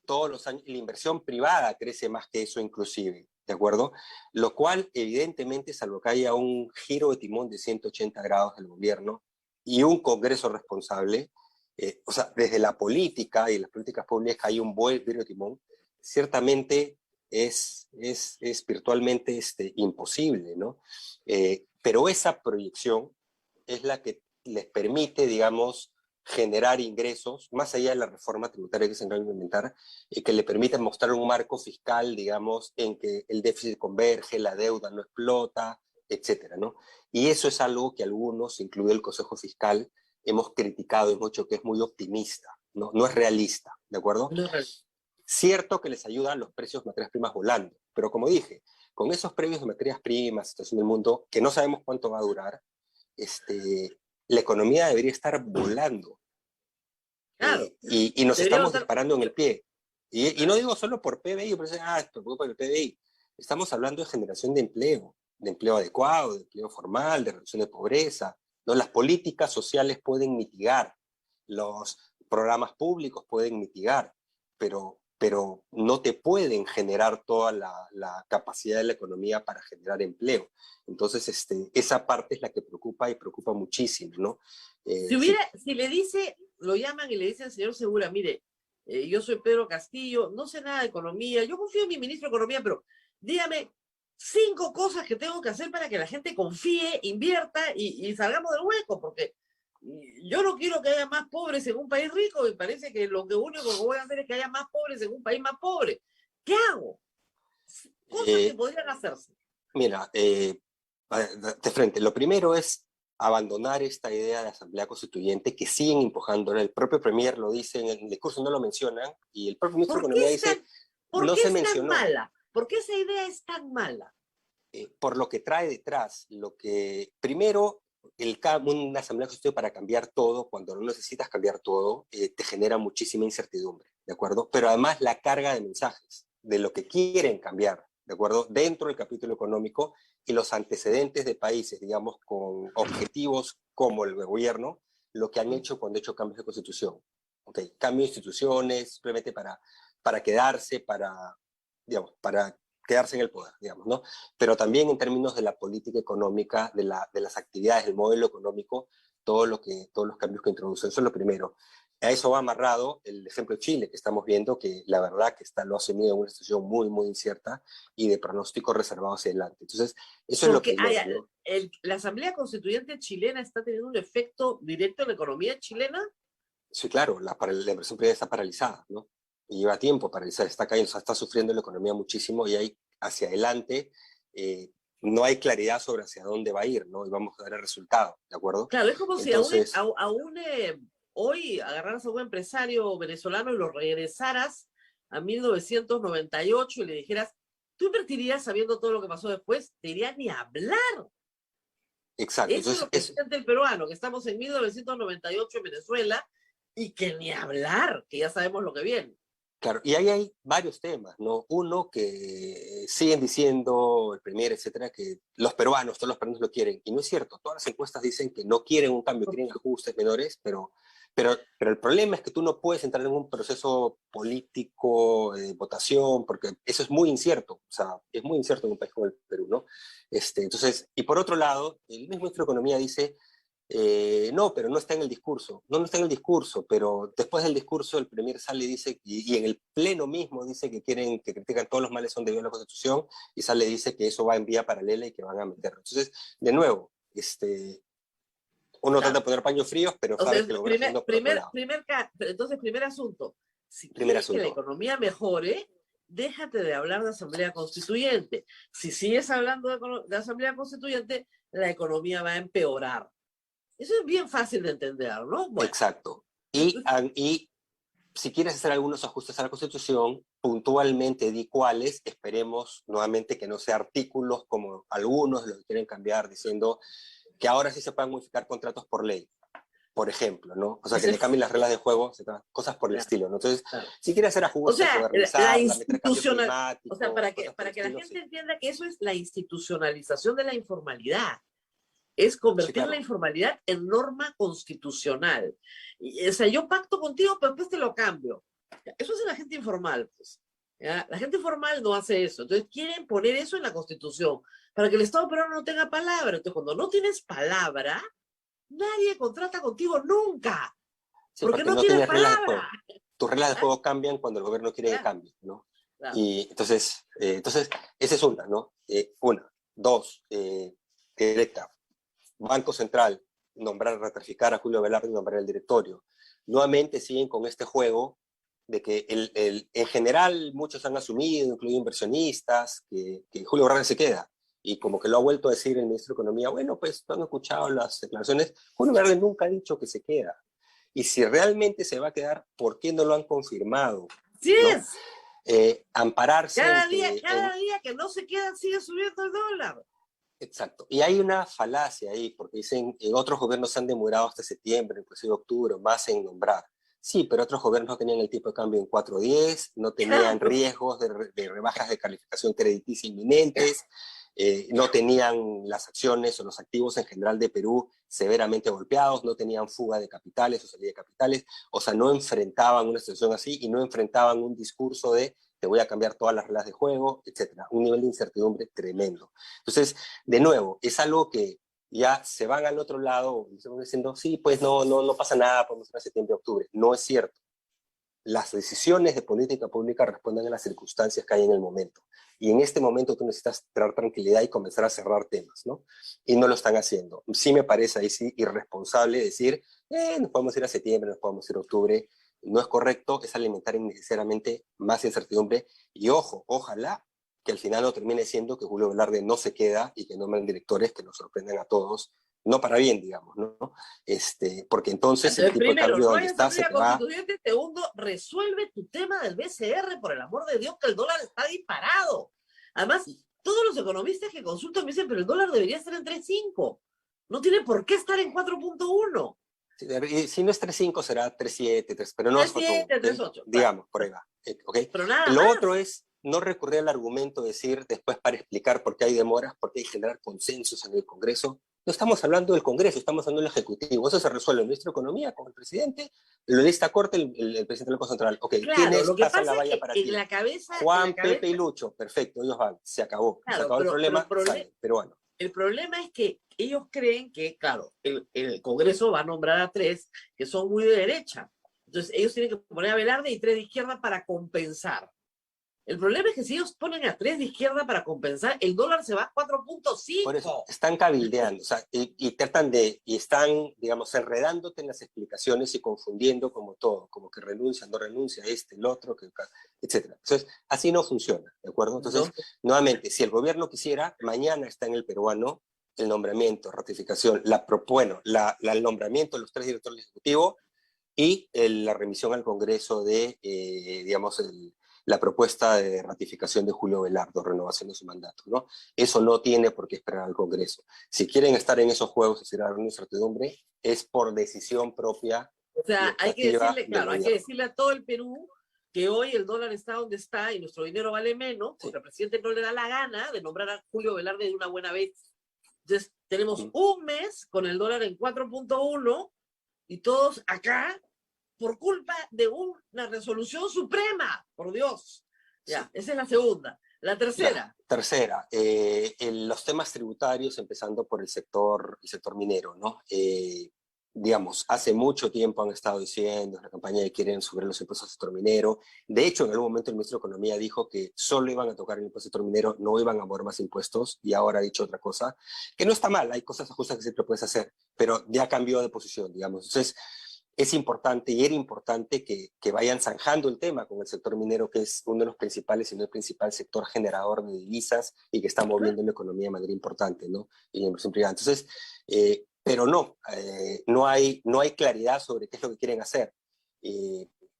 todos los años, la inversión privada crece más que eso inclusive, ¿de acuerdo? Lo cual, evidentemente, salvo que haya un giro de timón de 180 grados del gobierno y un Congreso responsable, o sea, desde la política y las políticas públicas hay un buen giro de timón, ciertamente es virtualmente imposible, ¿no? Pero esa proyección es la que les permite, digamos, generar ingresos, más allá de la reforma tributaria que se va a implementar, que le permita mostrar un marco fiscal, digamos, en que el déficit converge, la deuda no explota, etcétera, ¿no? Y eso es algo que algunos, incluido el Consejo Fiscal, hemos criticado, hemos dicho que es muy optimista, ¿no? No es realista, ¿de acuerdo? No es realista. Cierto que les ayudan los precios de materias primas volando, pero como dije, con esos precios de materias primas, situación del mundo, que no sabemos cuánto va a durar, la economía debería estar volando. Claro. Y nos estamos disparando en el pie. Y no digo solo por PBI, pero esto por el PBI. Estamos hablando de generación de empleo adecuado, de empleo formal, de reducción de pobreza. ¿No? Las políticas sociales pueden mitigar los programas públicos pueden mitigar, pero no te pueden generar toda la capacidad de la economía para generar empleo. Entonces, esa parte es la que preocupa y preocupa muchísimo, ¿no? Si le dice, lo llaman y le dicen, señor Segura, mire, yo soy Pedro Castillo, no sé nada de economía, yo confío en mi ministro de Economía, pero dígame 5 cosas que tengo que hacer para que la gente confíe, invierta y salgamos del hueco, porque yo no quiero que haya más pobres en un país rico, me parece que lo único que voy a hacer es que haya más pobres en un país más pobre. ¿Qué hago? Cosas que podrían hacerse. Mira, de frente, lo primero es abandonar esta idea de asamblea constituyente que siguen empujando. El propio premier lo dice en el discurso, no lo mencionan, y el propio ministro de Economía dice, ¿por qué se es mencionó. tan mala? ¿Por qué esa idea es tan mala? Por lo que trae detrás, primero, una asamblea constituyente para cambiar todo, cuando no necesitas cambiar todo, te genera muchísima incertidumbre, ¿de acuerdo? Pero además la carga de mensajes de lo que quieren cambiar, ¿de acuerdo? Dentro del capítulo económico y los antecedentes de países, digamos, con objetivos como el gobierno, lo que han hecho cuando han hecho cambios de constitución. ¿Okay? Cambio de instituciones, simplemente para quedarse, digamos, para quedarse en el poder, digamos, ¿no? Pero también en términos de la política económica, de las actividades, del modelo económico, todos los cambios que introducen. Eso es lo primero. A eso va amarrado el ejemplo de Chile, que estamos viendo que la verdad que lo ha asumido en una situación muy, muy incierta y de pronóstico reservado hacia adelante. Entonces, eso es lo primero, ¿no? ¿La Asamblea Constituyente chilena está teniendo un efecto directo en la economía chilena? Sí, claro, la inversión privada está paralizada, ¿no? Y lleva tiempo paralizada, está cayendo, o sea, está sufriendo la economía muchísimo y hay hacia adelante no hay claridad sobre hacia dónde va a ir, ¿no? Y vamos a ver el resultado, ¿de acuerdo? Claro, es como entonces, si hoy agarraras a un empresario venezolano y lo regresaras a 1998 y le dijeras, ¿tú invertirías sabiendo todo lo que pasó después? Te diría ni hablar. Exacto. Eso es lo que siente el peruano, que estamos en 1998 en Venezuela y que ni hablar, que ya sabemos lo que viene. Claro, y ahí hay varios temas, ¿no? Uno, que siguen diciendo el premier, etcétera, que todos los peruanos lo quieren, y no es cierto. Todas las encuestas dicen que no quieren un cambio, quieren ajustes menores, pero el problema es que tú no puedes entrar en un proceso político de votación, porque eso es muy incierto, o sea, es muy incierto en un país como el Perú, ¿no? Entonces, y por otro lado, el mismo ministro de Economía dice, no, pero no está en el discurso. No está en el discurso, pero después del discurso el premier sale y dice, y en el pleno mismo dice que critican todos los males son debidos a la Constitución, y sale y dice que eso va en vía paralela y que van a meterlo. Entonces, de nuevo, uno trata de poner paños fríos, pero sabe que lo van haciendo por otro lado. Entonces, primer asunto. Si quieres que la economía mejore, déjate de hablar de Asamblea Constituyente. Si sigues hablando de Asamblea Constituyente, la economía va a empeorar. Eso es bien fácil de entender, ¿no? Bueno. Exacto. Y si quieres hacer algunos ajustes a la Constitución, puntualmente di cuáles, esperemos nuevamente que no sea artículos como algunos de los que quieren cambiar, diciendo que ahora sí se pueden modificar contratos por ley, por ejemplo, ¿no? O sea, que le cambien las reglas de juego, cosas por el estilo, ¿no? Entonces, si quiere hacer ajustes, la institucional, o sea, para que la gente entienda que eso es la institucionalización de la informalidad. Es convertir la informalidad en norma constitucional. O sea, yo pacto contigo, pero después te lo cambio. Eso hace la gente informal, pues. ¿Ya? La gente formal no hace eso. Entonces quieren poner eso en la Constitución para que el Estado peruano no tenga palabra. Entonces, cuando no tienes palabra, nadie contrata contigo nunca. Sí, porque no tienes palabra. Tus reglas de juego cambian cuando el gobierno quiere que cambien, ¿no? Claro. Y entonces, esa es una, ¿no? Una. Dos, directa. Banco Central, ratificar a Julio Velarde y nombrar el directorio. Nuevamente siguen con este juego de que en general muchos han asumido, incluido inversionistas, que Julio Velarde se queda. Y como que lo ha vuelto a decir el ministro de Economía, bueno, pues no han escuchado las declaraciones, Julio Velarde nunca ha dicho que se queda. Y si realmente se va a quedar, ¿por qué no lo han confirmado? Sí es. Ampararse. Cada día que no se queda sigue subiendo el dólar. Exacto. Y hay una falacia ahí, porque dicen que otros gobiernos se han demorado hasta septiembre, inclusive octubre, más en nombrar. Sí, pero otros gobiernos no tenían el tipo de cambio en 4.10, no tenían riesgos de rebajas de calificación crediticia inminentes. no tenían las acciones o los activos en general de Perú severamente golpeados, no tenían fuga de capitales o salida de capitales, o sea, no enfrentaban una situación así y no enfrentaban un discurso de te voy a cambiar todas las reglas de juego, etcétera. Un nivel de incertidumbre tremendo. Entonces, de nuevo, es algo que ya se van al otro lado y se van diciendo, sí, pues no pasa nada, podemos ir a septiembre, octubre. No es cierto. Las decisiones de política pública responden a las circunstancias que hay en el momento. Y en este momento tú necesitas traer tranquilidad y comenzar a cerrar temas, ¿no? Y no lo están haciendo. Sí me parece ahí sí irresponsable decir, nos podemos ir a septiembre, nos podemos ir a octubre. No es correcto, es alimentar innecesariamente más incertidumbre. Y ojo, ojalá que al final no termine siendo que Julio Velarde no se queda y que nombren directores que nos sorprendan a todos, no para bien, digamos, ¿no? Porque entonces el tipo de Primero, cambio no donde es está se la te va. constituyente. Segundo, resuelve tu tema del BCR, por el amor de Dios, que el dólar está disparado. Además, todos los economistas que consultan me dicen, pero el dólar debería estar en 3.5. No tiene por qué estar en 4.1. Si no es 3.5 será 3.7, pero no es 3.7, 3.8. digamos, por ahí va. ¿Okay? Pero nada Lo más. otro es no recurrir al argumento de decir después para explicar por qué hay demoras, por qué hay que generar consensos en el Congreso. No estamos hablando del Congreso, estamos hablando del Ejecutivo. Eso se resuelve el ministro de Economía con el presidente, lo lista corte el presidente del Banco Central. Ok, Claro, ¿quiénes lo que pasan pasa la valla es para que ti? en la cabeza... Juan, Pepe y Lucho. Perfecto, ellos van. Se acabó. Claro, se acabó el problema, sale, peruano. El problema es que ellos creen que, claro, el Congreso va a nombrar a 3 que son muy de derecha. Entonces, ellos tienen que poner a Velarde y 3 de izquierda para compensar. El problema es que si ellos ponen a 3 de izquierda para compensar, el dólar se va a 4.5. Por eso están cabildeando, o sea, y tratan de, y están, digamos, enredándote en las explicaciones y confundiendo como todo, como que renuncia, no renuncia, el otro, etcétera. Entonces, así no funciona, ¿de acuerdo? Entonces, nuevamente, si el gobierno quisiera, mañana está en el peruano el nombramiento, ratificación, el nombramiento de los 3 directores ejecutivos y la remisión al Congreso de, digamos, la propuesta de ratificación de Julio Velarde, renovación de su mandato, ¿no? Eso no tiene por qué esperar al Congreso. Si quieren estar en esos juegos y generar una incertidumbre, es por decisión propia. O sea, hay que decirle, claro, hay que decirle a todo el Perú que hoy el dólar está donde está y nuestro dinero vale menos, porque al presidente no le da la gana de nombrar a Julio Velarde de una buena vez. Entonces, tenemos un mes con el dólar en 4.1 y todos acá por culpa de una resolución suprema, por Dios. Ya, sí. Esa es la segunda. La tercera. Tercera, los temas tributarios, empezando por el sector minero, ¿no? Digamos, hace mucho tiempo han estado diciendo en la campaña que quieren subir los impuestos al sector minero. De hecho, en algún momento el ministro de Economía dijo que solo iban a tocar el impuesto al sector minero, no iban a mover más impuestos, y ahora ha dicho otra cosa, que no está mal, hay cosas justas que siempre puedes hacer, pero ya cambió de posición, digamos. Entonces, es importante y era importante que vayan zanjando el tema con el sector minero, que es uno de los principales, si no el principal sector generador de divisas y que está moviendo la economía de manera importante, ¿no? Y la inversión privada. Entonces, pero no hay claridad sobre qué es lo que quieren hacer.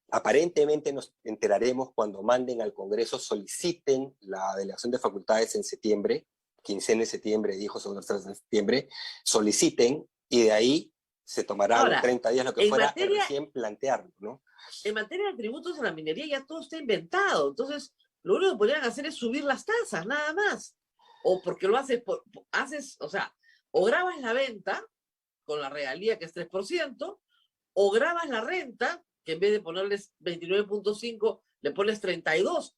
Aparentemente nos enteraremos cuando manden al Congreso, soliciten la delegación de facultades en septiembre, quincena de septiembre, dijo segundo de septiembre, soliciten y de ahí se tomarán ahora, 30 días, lo que fuera, recién plantearlo, ¿no? En materia de tributos a la minería ya todo está inventado, entonces lo único que podrían hacer es subir las tasas, nada más. O porque lo haces, o sea, o grabas la venta con la regalía que es 3%, o grabas la renta, que en vez de ponerles 29.5, le pones 32.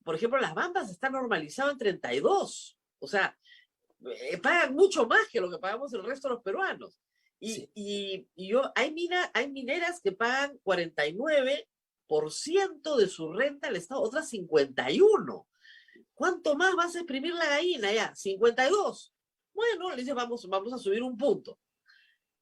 Por ejemplo, las bambas están normalizadas en 32. O sea, pagan mucho más que lo que pagamos el resto de los peruanos. Y hay mineras que pagan 49% de su renta al Estado, otras 51%. ¿Cuánto más vas a exprimir la gallina ya? 52%. Bueno, le dice, vamos a subir un punto.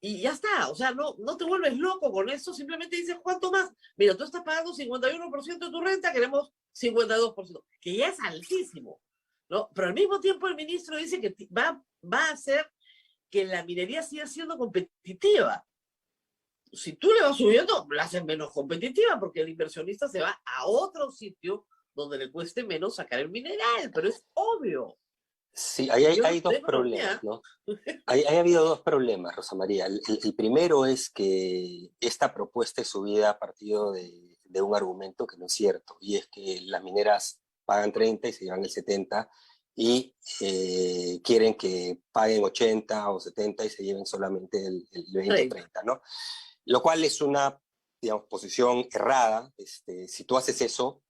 Y ya está, o sea, no te vuelves loco con eso, simplemente dices, ¿cuánto más? Mira, tú estás pagando 51% de tu renta, queremos 52%, que ya es altísimo, ¿no? Pero al mismo tiempo el ministro dice que va a hacer que la minería siga siendo competitiva. Si tú le vas subiendo, la haces menos competitiva, porque el inversionista se va a otro sitio donde le cueste menos sacar el mineral, pero es obvio. Sí, hay dos problemas, ¿no? Ha habido dos problemas, Rosa María. El primero es que esta propuesta es subida a partir de un argumento que no es cierto, y es que las mineras pagan 30 y se llevan el 70, y quieren que paguen 80 o 70 y se lleven solamente el 20 o 30, ¿no? Lo cual es una, digamos, posición errada. Si tú haces eso,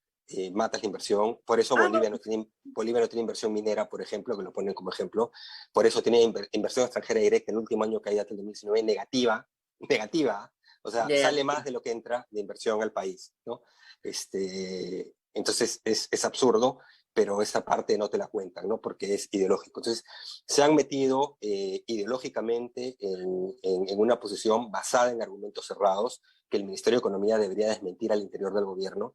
matas la inversión. Por eso Bolivia no tiene inversión minera, por ejemplo, que lo ponen como ejemplo. Por eso tiene inversión extranjera directa en el último año que hay hasta el 2019 negativa. O sea, Yeah. sale más de lo que entra de inversión al país, ¿no? Entonces es absurdo, pero esa parte no te la cuentan, ¿no? Porque es ideológico. Entonces, se han metido ideológicamente en una posición basada en argumentos cerrados que el Ministerio de Economía debería desmentir al interior del gobierno.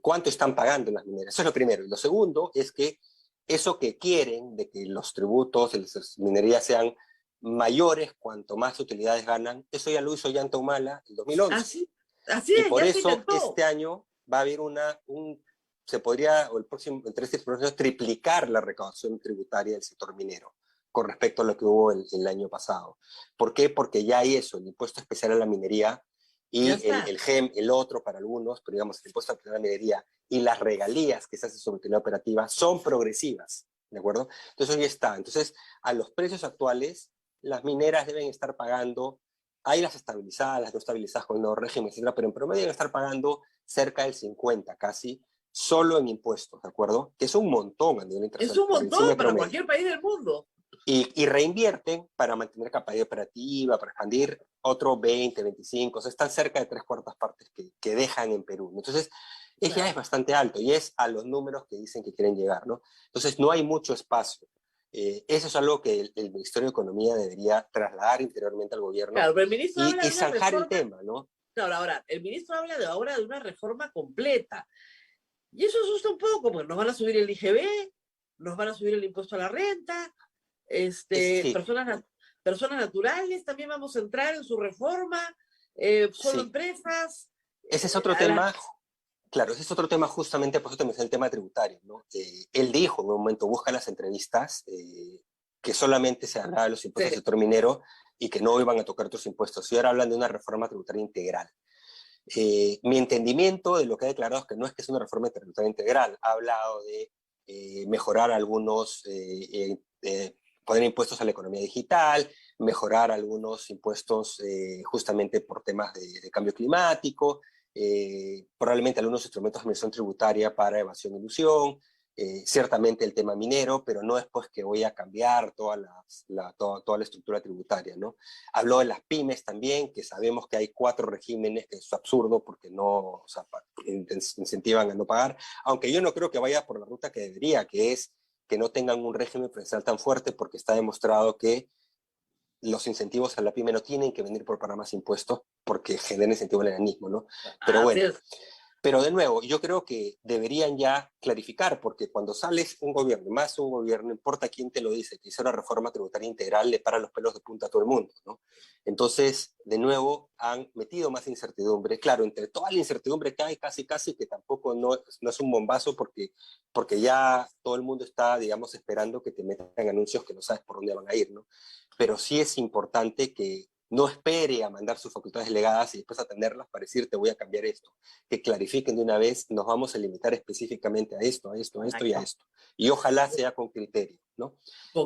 ¿Cuánto están pagando en las mineras? Eso es lo primero. Y lo segundo es que eso que quieren de que los tributos y las minerías sean mayores cuanto más utilidades ganan, eso ya lo hizo Ollanta Humala en 2011. Así Y es, por ya se eso intentó. este año va a haber se podría, o el próximo, en 3 años, triplicar la recaudación tributaria del sector minero con respecto a lo que hubo el año pasado. ¿Por qué? Porque ya hay eso, el impuesto especial a la minería y el GEM, el otro para algunos, pero digamos el impuesto especial a la minería y las regalías que se hacen sobre utilidad operativa son progresivas, ¿de acuerdo? Entonces hoy está. Entonces, a los precios actuales, las mineras deben estar pagando, hay las estabilizadas, las no estabilizadas con el nuevo régimen, etcétera, pero en promedio deben estar pagando cerca del 50 casi, solo en impuestos, ¿de acuerdo? Que es un montón a nivel internacional. Es un montón para cualquier país del mundo. Y reinvierten para mantener capacidad operativa, para expandir otro 20, 25, o sea, están cerca de 3/4 partes que dejan en Perú. Entonces, ya es bastante alto y es a los números que dicen que quieren llegar, ¿no? Entonces, no hay mucho espacio. Eso es algo que el Ministerio de Economía debería trasladar interiormente al gobierno, claro, pero el ministro habla y de una zanjar reforma, el tema, ¿no? Claro, ahora, el ministro habla ahora de una reforma completa. Y eso asusta un poco, porque nos van a subir el IGB, nos van a subir el impuesto a la renta, Sí, personas naturales también vamos a entrar en su reforma, solo sí. empresas. Ese es otro tema. Claro, ese es otro tema justamente, por eso te mencioné el tema tributario, ¿no? Él dijo en un momento, busca las entrevistas, que solamente se hablaba de los impuestos del sector minero y que no iban a tocar otros impuestos. Y ahora hablan de una reforma tributaria integral. Mi entendimiento de lo que ha declarado es que no es que es una reforma tributaria integral. Ha hablado de mejorar algunos, poner impuestos a la economía digital, mejorar algunos impuestos justamente por temas de cambio climático, probablemente algunos instrumentos de administración tributaria para evasión y elusión, ciertamente el tema minero, pero no es pues que voy a cambiar toda la estructura tributaria, ¿no? Habló de las pymes también, que sabemos que hay 4 regímenes, que es absurdo porque no, o sea, incentivan a no pagar, aunque yo no creo que vaya por la ruta que debería, que es que no tengan un régimen preferencial tan fuerte, porque está demostrado que los incentivos a la pyme no tienen que venir por pagar más impuestos porque genera incentivo al enanismo, ¿no? Pero bueno, pero de nuevo, yo creo que deberían ya clarificar, porque cuando sales un gobierno, más un gobierno, no importa quién te lo dice, que hizo una reforma tributaria integral, le para los pelos de punta a todo el mundo, ¿no? Entonces, de nuevo, han metido más incertidumbre. Claro, entre toda la incertidumbre que hay, casi que tampoco no es un bombazo, porque ya todo el mundo está, digamos, esperando que te metan anuncios que no sabes por dónde van a ir, ¿no? Pero sí es importante que no espere a mandar sus facultades delegadas y después atenderlas para decir te voy a cambiar esto. Que clarifiquen de una vez, nos vamos a limitar específicamente a esto, a esto, a esto y a esto. Y ojalá sea con criterio, ¿no?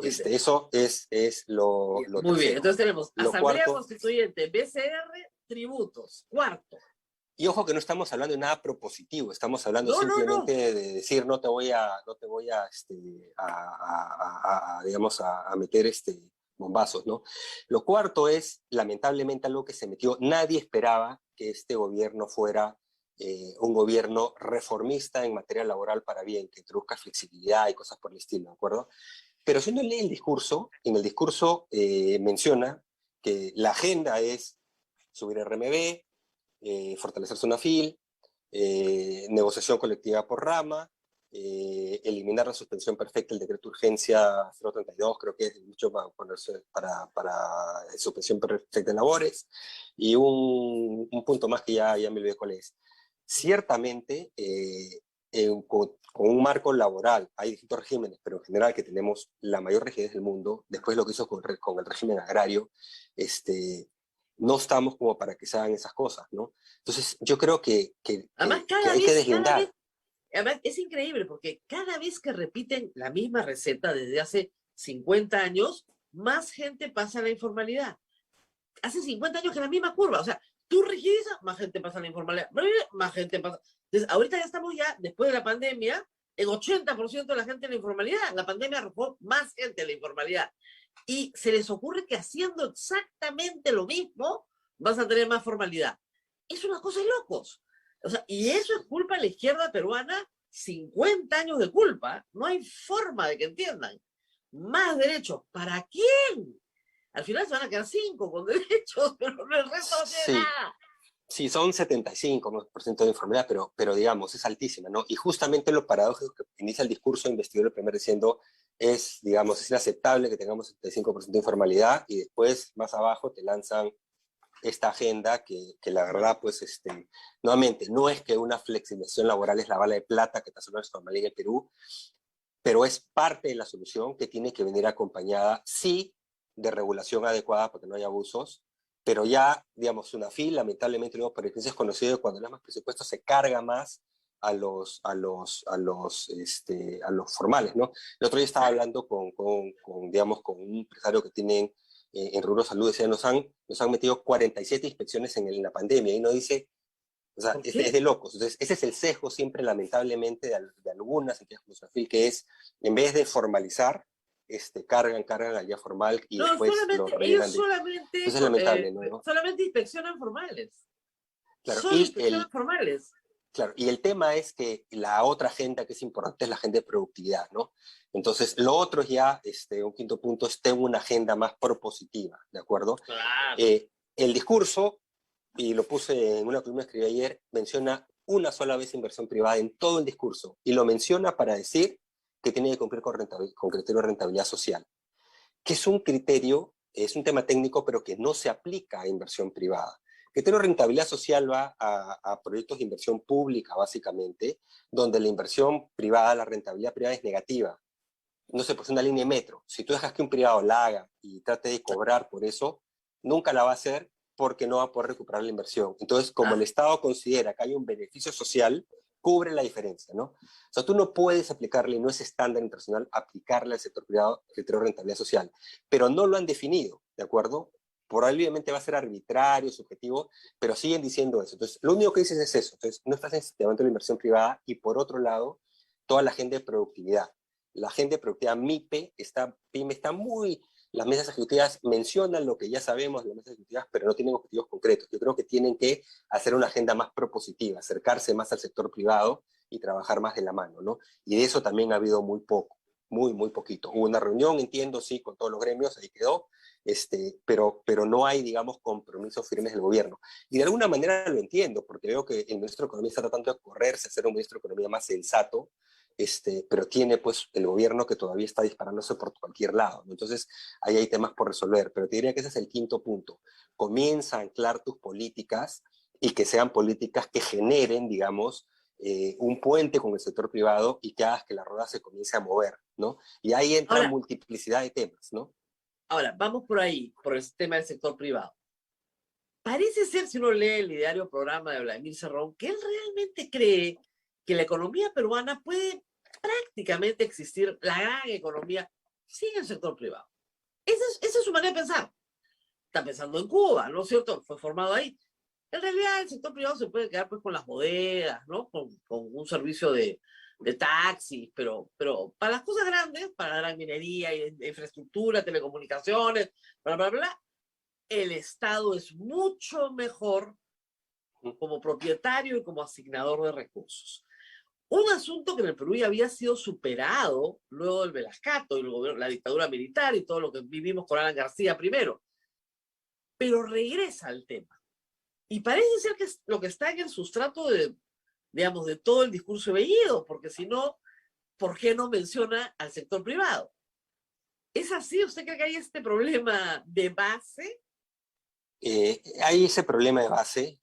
Eso es lo Muy tercero. bien, entonces tenemos Asamblea cuarto, Constituyente, BCR, tributos. Cuarto. Y ojo que no estamos hablando de nada propositivo, estamos hablando simplemente de decir no te voy a digamos, a meter bombazos, ¿no? Lo cuarto es, lamentablemente, algo que se metió. Nadie esperaba que este gobierno fuera un gobierno reformista en materia laboral para bien, que introduzca flexibilidad y cosas por el estilo, ¿de acuerdo? Pero si uno lee el discurso, en el discurso menciona que la agenda es subir RMB, fortalecer SUNAFIL, negociación colectiva por rama, eliminar la suspensión perfecta del decreto de urgencia 032, creo que es mucho para ponerse para suspensión perfecta de labores, y un punto más que ya me olvidé cuál es. Ciertamente, con un marco laboral, hay distintos regímenes, pero en general que tenemos la mayor rigidez del mundo, después lo que hizo con el régimen agrario, no estamos como para que se hagan esas cosas, ¿no? Entonces, yo creo que Además, hay que deslindar. Además, es increíble porque cada vez que repiten la misma receta desde hace 50 años, más gente pasa a la informalidad. Hace 50 años que la misma curva, o sea, tú rigidizas, más gente pasa a la informalidad, más gente pasa. Entonces, ahorita ya estamos ya, después de la pandemia, en 80% de la gente en la informalidad. La pandemia arrojó más gente en la informalidad. Y se les ocurre que haciendo exactamente lo mismo, vas a tener más formalidad. Es una cosa de locos. O sea, y eso es culpa de la izquierda peruana, 50 años de culpa. No hay forma de que entiendan. Más derechos. ¿Para quién? Al final se van a quedar 5 con derechos, pero el resto no tiene nada. Sí, son 75% de informalidad, pero digamos, es altísima, ¿no? Y justamente lo paradójico que inicia el discurso investigador primero diciendo es, digamos, es inaceptable que tengamos 75% de informalidad y después, más abajo, te lanzan esta agenda que la verdad, pues, nuevamente, no es que una flexibilización laboral es la bala de plata que transforma la informalidad en el Perú, pero es parte de la solución que tiene que venir acompañada, sí, de regulación adecuada para que no haya abusos, pero ya, digamos, UNAFIL, lamentablemente, luego por experiencia es conocido, cuando le más presupuesto se carga más a los formales, ¿no? El otro día estaba hablando digamos, con un empresario que tienen en rubro salud, decía, nos han metido 47 inspecciones en la pandemia, y no dice, o sea, es de locos. Entonces, ese es el sesgo siempre, lamentablemente, de algunas entidades como UNAFIL, que es, en vez de formalizar, cargan allá formal y no, después lo rellenan de... Entonces es lamentable, ¿no? Solamente inspeccionan formales. Claro, Solo inspeccionan formales. Claro, y el tema es que la otra agenda que es importante es la agenda de productividad, ¿no? Entonces, lo otro es ya, un quinto punto, es tener una agenda más propositiva, ¿de acuerdo? Claro. El discurso, y lo puse en una columna que escribí ayer, menciona una sola vez inversión privada en todo el discurso, y lo menciona para decir que tiene que cumplir con criterio de rentabilidad social, que es un criterio, es un tema técnico, pero que no se aplica a inversión privada. El criterio de rentabilidad social va a proyectos de inversión pública, básicamente, donde la inversión privada, la rentabilidad privada es negativa. No sé, pues una línea de metro. Si tú dejas que un privado la haga y trate de cobrar por eso, nunca la va a hacer porque no va a poder recuperar la inversión. Entonces, como el Estado considera que hay un beneficio social, cubre la diferencia, ¿no? O sea, tú no puedes aplicarle, no es estándar internacional, aplicarle al sector privado el criterio de rentabilidad social, pero no lo han definido, ¿de acuerdo? Probablemente va a ser arbitrario, subjetivo, pero siguen diciendo eso. Entonces, lo único que dices es eso. Entonces, no estás incentivando la inversión privada y, por otro lado, toda la agenda de productividad. La agenda de productividad PYME está muy... Las mesas ejecutivas mencionan lo que ya sabemos de las mesas ejecutivas, pero no tienen objetivos concretos. Yo creo que tienen que hacer una agenda más propositiva, acercarse más al sector privado y trabajar más de la mano, ¿no? Y de eso también ha habido muy poco, muy poquito. Hubo una reunión, entiendo, sí, con todos los gremios, ahí quedó, pero no hay, digamos, compromisos firmes del gobierno. Y de alguna manera lo entiendo, porque veo que el ministro de Economía está tratando de correrse a ser un ministro de Economía más sensato, pero tiene pues el gobierno que todavía está disparándose por cualquier lado, ¿no? Entonces ahí hay temas por resolver, pero te diría que ese es el quinto punto. Comienza a anclar tus políticas y que sean políticas que generen, digamos, un puente con el sector privado y que hagas que la rueda se comience a mover, ¿no? Y ahí entra multiplicidad de temas, ¿no? Ahora, vamos por ahí, por el tema del sector privado. Parece ser, si uno lee el ideario programa de Vladimir Cerrón, que él realmente cree que la economía peruana puede prácticamente existir, la gran economía, sin el sector privado. Esa es su manera de pensar. Está pensando en Cuba, ¿no es cierto? Fue formado ahí. En realidad, el sector privado se puede quedar pues con las bodegas, ¿no? Con un servicio de taxis, pero para las cosas grandes, para la gran minería y de infraestructura, telecomunicaciones, bla, el Estado es mucho mejor como propietario y como asignador de recursos. Un asunto que en el Perú ya había sido superado luego del Velascato y luego la dictadura militar y todo lo que vivimos con Alan García primero. Pero regresa al tema. Y parece ser que es lo que está en el sustrato digamos, de todo el discurso de Bellido, porque si no, ¿por qué no menciona al sector privado? ¿Es así? ¿Usted cree que hay este problema de base? Hay ese problema de base.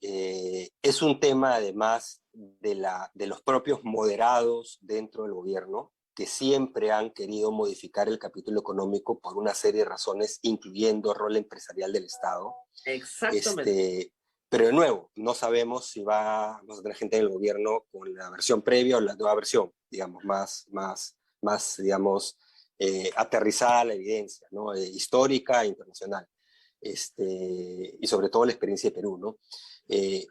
Es un tema, además, de los propios moderados dentro del gobierno, que siempre han querido modificar el capítulo económico por una serie de razones, incluyendo el rol empresarial del Estado. Exactamente. Pero de nuevo, no sabemos si vamos a tener gente en el gobierno con la versión previa o la nueva versión, digamos, digamos, aterrizada a la evidencia, ¿no? Histórica e internacional. Y sobre todo la experiencia de Perú, ¿no?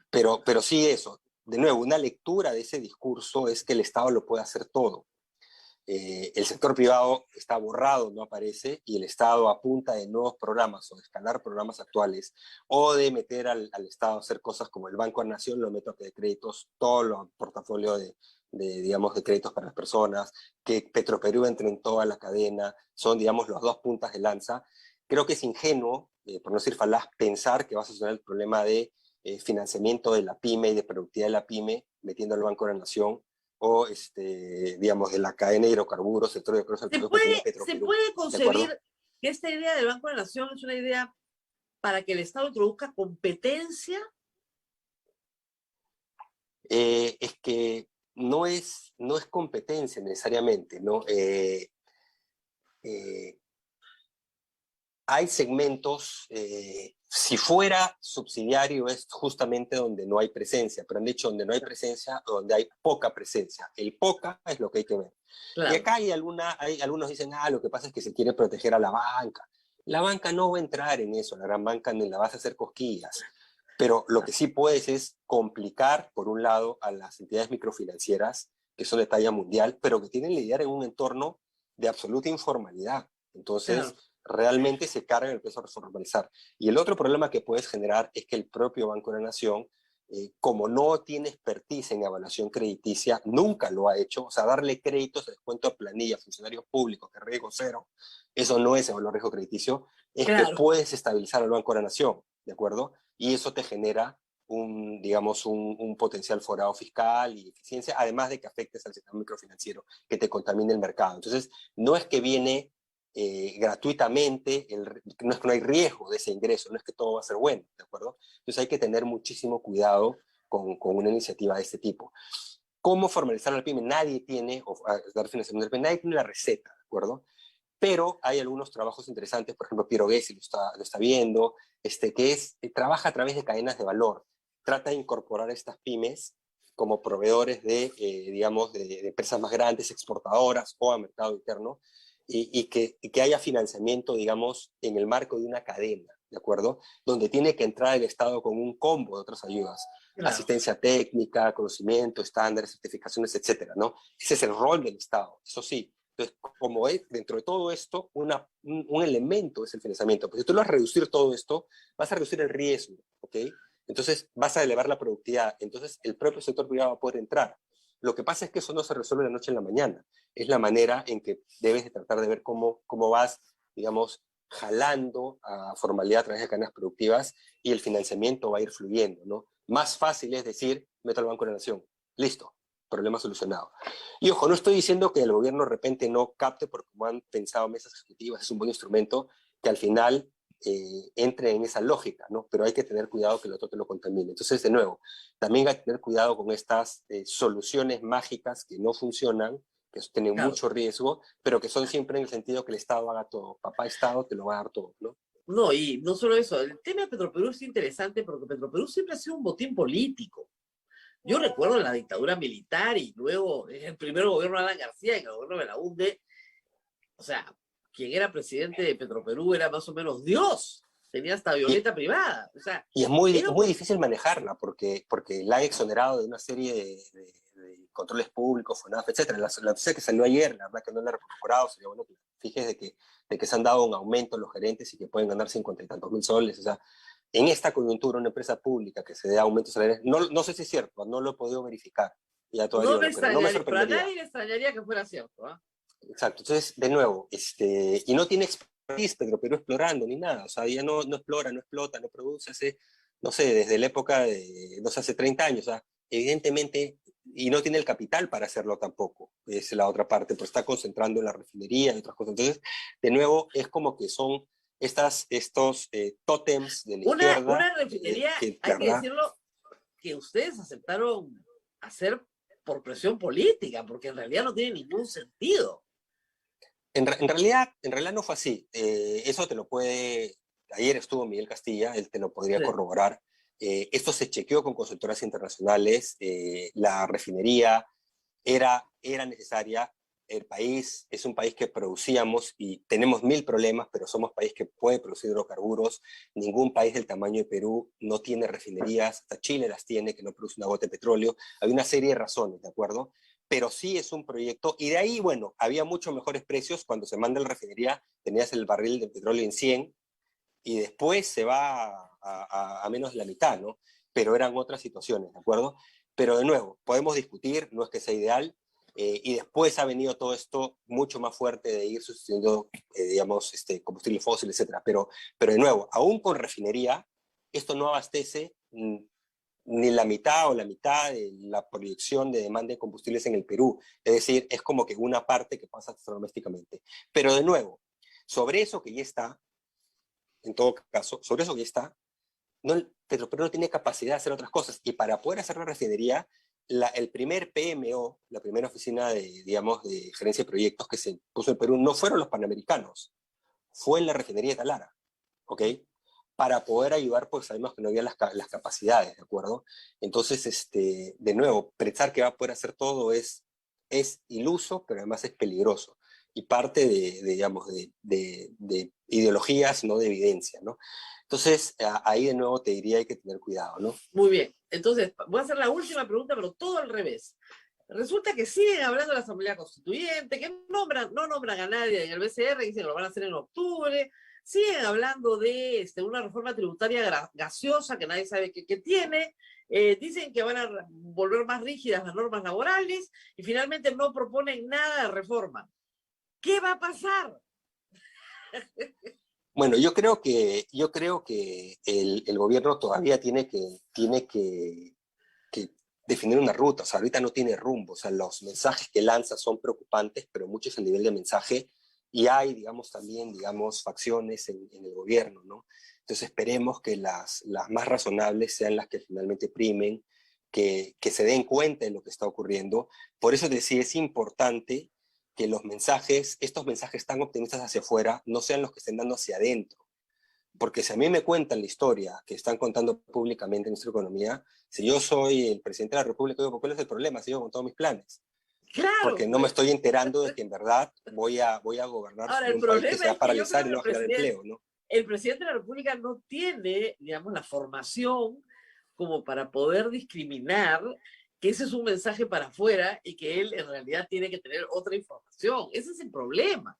Pero sí eso, de nuevo, una lectura de ese discurso es que el Estado lo puede hacer todo. El sector privado está borrado, no aparece, y el Estado apunta de nuevos programas o de escalar programas actuales o de meter al Estado a hacer cosas como el Banco de la Nación, lo meto de créditos, todo los portafolio digamos, de créditos para las personas, que Petroperú entre en toda la cadena, son, digamos, los dos puntas de lanza. Creo que es ingenuo, por no decir falaz, pensar que vas a solucionar el problema de financiamiento de la PYME y de productividad de la PYME metiendo al Banco de la Nación, o digamos, de la cadena de hidrocarburos, sector de hidrocarburos, ¿Se puede ¿de acuerdo? concebir que esta idea del Banco de la Nación es una idea para que el Estado introduzca competencia? Es que no es competencia necesariamente, ¿no? Hay segmentos, si fuera subsidiario es justamente donde no hay presencia, pero han dicho donde no hay presencia, donde hay poca presencia. El poca es lo que hay que ver. Claro. Y acá hay algunos dicen, lo que pasa es que se quiere proteger a la banca. La banca no va a entrar en eso, la gran banca ni la vas a hacer cosquillas. Pero lo que sí puedes es complicar, por un lado, a las entidades microfinancieras, que son de talla mundial, pero que tienen que lidiar en un entorno de absoluta informalidad. Entonces, realmente se carga el peso a reformalizar. Y el otro problema que puedes generar es que el propio Banco de la Nación, como no tiene expertise en evaluación crediticia, nunca lo ha hecho. O sea, darle créditos, descuento a planilla, funcionarios públicos, que riesgo cero, eso no es evaluar riesgo crediticio, es que puedes estabilizar al Banco de la Nación, ¿de acuerdo? Y eso te genera digamos, un potencial forado fiscal y eficiencia, además de que afectes al sistema microfinanciero, que te contamine el mercado. Entonces, no es que viene gratuitamente, no es que no hay riesgo de ese ingreso, no es que todo va a ser bueno, ¿de acuerdo? Entonces hay que tener muchísimo cuidado con una iniciativa de este tipo. ¿Cómo formalizar la PYME? Nadie tiene, o dar financiamiento al PYME, nadie tiene la receta, ¿de acuerdo? Pero hay algunos trabajos interesantes, por ejemplo, Piero Gessi lo está viendo, trabaja a través de cadenas de valor, trata de incorporar a estas pymes como proveedores digamos, de empresas más grandes, exportadoras o a mercado interno, y que haya financiamiento, digamos, en el marco de una cadena, ¿de acuerdo? Donde tiene que entrar el Estado con un combo de otras ayudas, asistencia técnica, conocimiento, estándares, certificaciones, etcétera, ¿no? Ese es el rol del Estado, eso sí. Entonces, como es dentro de todo esto, un elemento es el financiamiento. Porque si tú lo vas a reducir todo esto, vas a reducir el riesgo, ¿ok? Entonces vas a elevar la productividad. Entonces el propio sector privado va a poder entrar. Lo que pasa es que eso no se resuelve de la noche en la mañana. Es la manera en que debes de tratar de ver cómo vas, digamos, jalando a formalidad a través de cadenas productivas y el financiamiento va a ir fluyendo, ¿no? Más fácil es decir, meto al Banco de la Nación. Listo, problema solucionado. Y ojo, no estoy diciendo que el gobierno de repente no capte, porque como han pensado mesas ejecutivas, es un buen instrumento que al final entre en esa lógica, ¿no? Pero hay que tener cuidado que el otro te lo contamine. Entonces, de nuevo, también hay que tener cuidado con estas soluciones mágicas que no funcionan, que tienen mucho riesgo, pero que son siempre en el sentido que el Estado haga todo. Papá Estado te lo va a dar todo, ¿no? No, y no solo eso, el tema de Petroperú es interesante porque Petroperú siempre ha sido un botín político. Yo recuerdo la dictadura militar y luego el primer gobierno de Alan García y el gobierno de Belaúnde, o sea, quien era presidente de Petroperú era más o menos Dios, tenía hasta avioneta privada. O sea, y es muy difícil manejarla porque la han exonerado de una serie de controles públicos, FONAF, etc. La noticia que salió ayer, la verdad que no la he recuperado, sería bueno que fijes de que se han dado un aumento a los gerentes y que pueden ganar 50 y tantos mil soles. O sea, en esta coyuntura, una empresa pública que se dé aumentos salariales, no sé si es cierto, no lo he podido verificar. Ya todavía no me extrañaría, pero a nadie le extrañaría que fuera cierto. Exacto, entonces, de nuevo, y no tiene expertise Petroperú explorando ni nada, o sea, ya no explora, no explota, no produce hace, no sé, desde la época de, no sé, hace 30 años, o sea, evidentemente, y no tiene el capital para hacerlo tampoco, es la otra parte, pues está concentrando en la refinería y otras cosas. Entonces, de nuevo, es como que son estos tótems de la izquierda. Una refinería, hay que decirlo, que ustedes aceptaron hacer por presión política, porque en realidad no tiene ningún sentido. En realidad no fue así. Eso te lo puede... Ayer estuvo Miguel Castilla, él te lo podría corroborar. Esto se chequeó con consultoras internacionales, la refinería era necesaria. El país es un país que producíamos y tenemos 1000 problemas, pero somos país que puede producir hidrocarburos. Ningún país del tamaño de Perú no tiene refinerías, hasta Chile las tiene, que no produce una gota de petróleo. Hay una serie de razones, ¿de acuerdo? Pero sí es un proyecto, y de ahí, bueno, había muchos mejores precios. Cuando se manda la refinería, tenías el barril de petróleo en 100, y después se va a menos de la mitad, ¿no? Pero eran otras situaciones, ¿de acuerdo? Pero de nuevo, podemos discutir, no es que sea ideal, y después ha venido todo esto mucho más fuerte de ir sustituyendo, digamos, combustible fósil, etcétera. Pero de nuevo, aún con refinería, esto no abastece ni la mitad o la mitad de la proyección de demanda de combustibles en el Perú. Es decir, es como que una parte que pasa domésticamente. Pero de nuevo, sobre eso que ya está, en todo caso, sobre eso que ya está, no, pero no tiene capacidad de hacer otras cosas. Y para poder hacer la refinería, el primer PMO, la primera oficina de, digamos, de gerencia de proyectos que se puso en Perú, no fueron los panamericanos, fue en la refinería de Talara, ¿ok? Para poder ayudar, pues sabemos que no había las capacidades, ¿de acuerdo? Entonces, de nuevo, pensar que va a poder hacer todo es iluso, pero además es peligroso. Y parte digamos, de ideologías, no de evidencia, ¿no? Entonces, ahí de nuevo te diría hay que tener cuidado, ¿no? Muy bien. Entonces, voy a hacer la última pregunta, pero todo al revés. Resulta que siguen hablando de la Asamblea Constituyente, que no nombran a nadie en el BCR, dicen que lo van a hacer en octubre. Siguen hablando de una reforma tributaria gaseosa que nadie sabe qué tiene. Dicen que van a volver más rígidas las normas laborales y finalmente no proponen nada de reforma. ¿Qué va a pasar? Bueno, yo creo que el gobierno todavía tiene que definir una ruta. O sea, ahorita no tiene rumbo. O sea, los mensajes que lanza son preocupantes, pero muchos a nivel de mensaje. Y hay, digamos, también, digamos, facciones en el gobierno, ¿no? Entonces esperemos que las más razonables sean las que finalmente primen, que se den cuenta de lo que está ocurriendo. Por eso decía, es importante que estos mensajes tan optimistas hacia afuera, no sean los que estén dando hacia adentro. Porque si a mí me cuentan la historia que están contando públicamente en nuestra economía, si yo soy el presidente de la República, digo, ¿cuál es el problema? Sigo con todos mis planes. Claro. Porque no me estoy enterando de que en verdad voy a gobernar Ahora, un país que se va a paralizar y no va a generar empleo, ¿no? El presidente de la República no tiene, digamos, la formación como para poder discriminar que ese es un mensaje para afuera y que él en realidad tiene que tener otra información. Ese es el problema.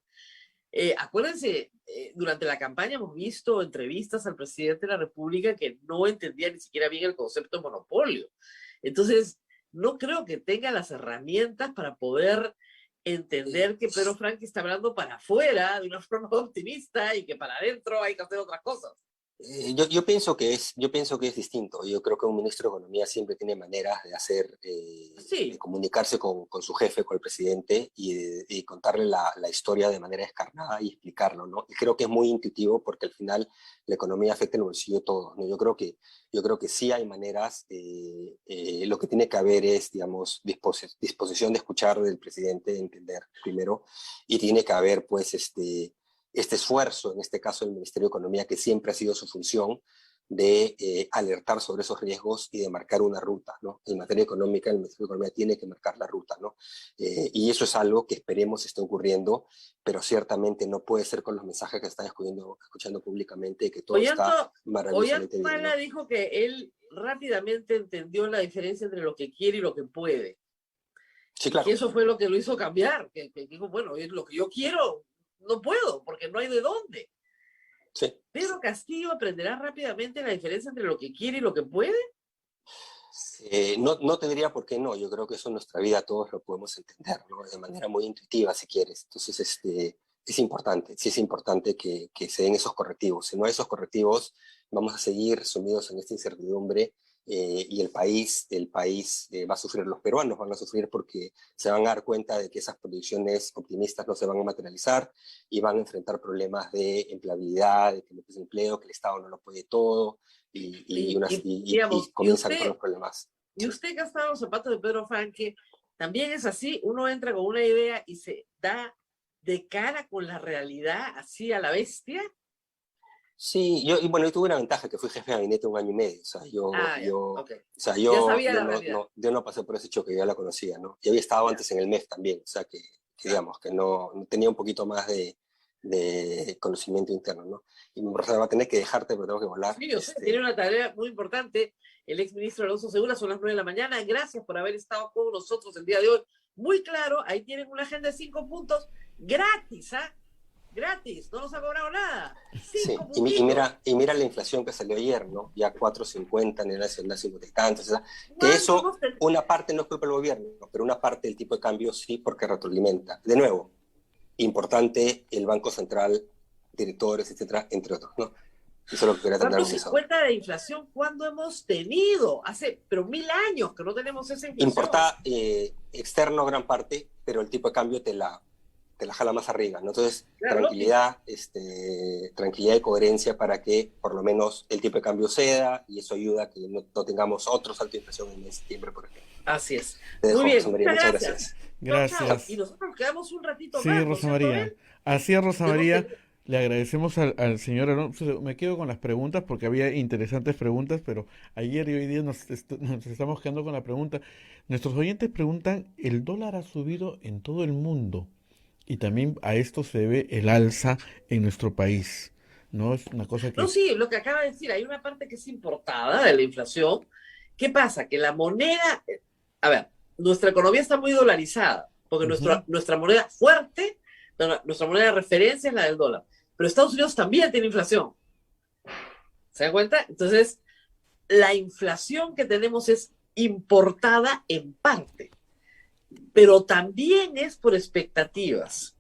Acuérdense, durante la campaña hemos visto entrevistas al presidente de la República que no entendía ni siquiera bien el concepto de monopolio. Entonces, no creo que tenga las herramientas para poder entender que Pedro Franque está hablando para afuera de una forma optimista y que para adentro hay que hacer otras cosas. Yo pienso que es distinto. Yo creo que un ministro de Economía siempre tiene maneras de hacer, Sí. de comunicarse con su jefe, con el presidente, y contarle la historia de manera descarnada y explicarlo, ¿no? Y creo que es muy intuitivo porque al final la economía afecta el bolsillo de todos, ¿no? Yo creo que sí hay maneras. Lo que tiene que haber es, digamos, disposición de escuchar del presidente, de entender primero, y tiene que haber, pues, este esfuerzo, en este caso del Ministerio de Economía, que siempre ha sido su función, de alertar sobre esos riesgos y de marcar una ruta, ¿no? En materia económica, el Ministerio de Economía tiene que marcar la ruta, ¿no? Y eso es algo que esperemos esté ocurriendo, pero ciertamente no puede ser con los mensajes que están escuchando públicamente, que todo está maravillosamente bien, Ollanta ¿no? dijo que él rápidamente entendió la diferencia entre lo que quiere y lo que puede. Sí, claro. Y eso fue lo que lo hizo cambiar, que dijo, bueno, es lo que yo quiero, no puedo, porque no hay de dónde. Sí. ¿Pedro Castillo aprenderá rápidamente la diferencia entre lo que quiere y lo que puede? No te diría por qué no. Yo creo que eso en nuestra vida todos lo podemos entender, ¿no? De manera muy intuitiva, si quieres. Entonces, es importante, sí es importante que se den esos correctivos. Si no hay esos correctivos, vamos a seguir sumidos en esta incertidumbre, y el país va a sufrir, los peruanos van a sufrir porque se van a dar cuenta de que esas proyecciones optimistas no se van a materializar y van a enfrentar problemas de empleabilidad, de que no es empleo, que el Estado no lo puede todo y comienzan con los problemas. Y usted que ha estado en los zapatos de Pedro Franque, también es así, uno entra con una idea y se da de cara con la realidad así a la bestia. Sí, yo tuve una ventaja que fui jefe de gabinete 1 año y medio. O sea, Ok. o sea, Ya sabía la realidad. yo no pasé por ese choque, yo ya la conocía, ¿no? Y había estado Ya. antes en el MEF también, o sea, que digamos, que no tenía un poquito más de conocimiento interno, ¿no? Y Rosa, va a tener que dejarte, pero tengo que volar. Sí, yo sé, tiene una tarea muy importante. El exministro Alonso Segura, son las 9 de la mañana. Gracias por haber estado con nosotros el día de hoy. Muy claro, ahí tienen una agenda de 5 puntos gratis, ¿ah? Gratis, no nos ha cobrado nada. Sí, 5 y puntitos. mira la inflación que salió ayer, ¿no? Ya 4.50 en el nacional, 50 y tantos. O sea, que ¿Cuánto eso, hemos tenido? una parte no es culpa del gobierno, pero una parte del tipo de cambio sí, porque retroalimenta. De nuevo, importante el Banco Central, directores, etcétera, entre otros, ¿no? Eso es lo que quería tener organizado. 4.50 de inflación, ¿cuándo hemos tenido? Pero 1000 años que no tenemos esa inflación. Importa externo gran parte, pero el tipo de cambio te la jala más arriba, ¿no? Entonces, Claro, tranquilidad y coherencia para que por lo menos el tipo de cambio ceda y eso ayuda a que no tengamos otro salto de inflación en septiembre, por ejemplo. así es. Te dejo, Muy bien, Rosa María, muchas muchas gracias. gracias. Chao. Gracias. Y nosotros nos quedamos un ratito Sí, más, ¿no es Rosa cierto, María. Abel? Así es, Rosa Hemos María. tenido- Le agradecemos al señor Alonso. Me quedo con las preguntas porque había interesantes preguntas, pero ayer y hoy día nos estamos quedando con la pregunta. Nuestros oyentes preguntan, ¿el dólar ha subido en todo el mundo? Y también a esto se debe el alza en nuestro país. ¿No? Es una cosa No, que... sí, lo que acaba de decir, hay una parte que es importada de la inflación. ¿Qué pasa? Que la moneda, a ver, nuestra economía está muy dolarizada, porque Ujú. nuestra moneda fuerte, nuestra moneda de referencia es la del dólar. Pero Estados Unidos también tiene inflación. ¿Se dan cuenta? Entonces, la inflación que tenemos es importada en parte, pero también es por expectativas.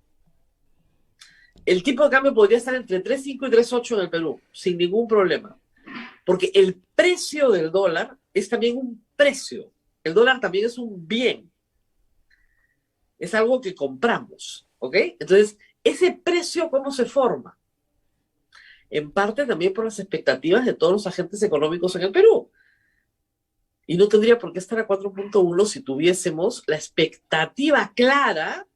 El tipo de cambio podría estar entre 3.5 y 3.8 en el Perú, sin ningún problema. Porque el precio del dólar es también un precio. El dólar también es un bien. Es algo que compramos, ¿ok? Entonces, ese precio, ¿cómo se forma? En parte también por las expectativas de todos los agentes económicos en el Perú. Y no tendría por qué estar a 4.1 si tuviésemos la expectativa clara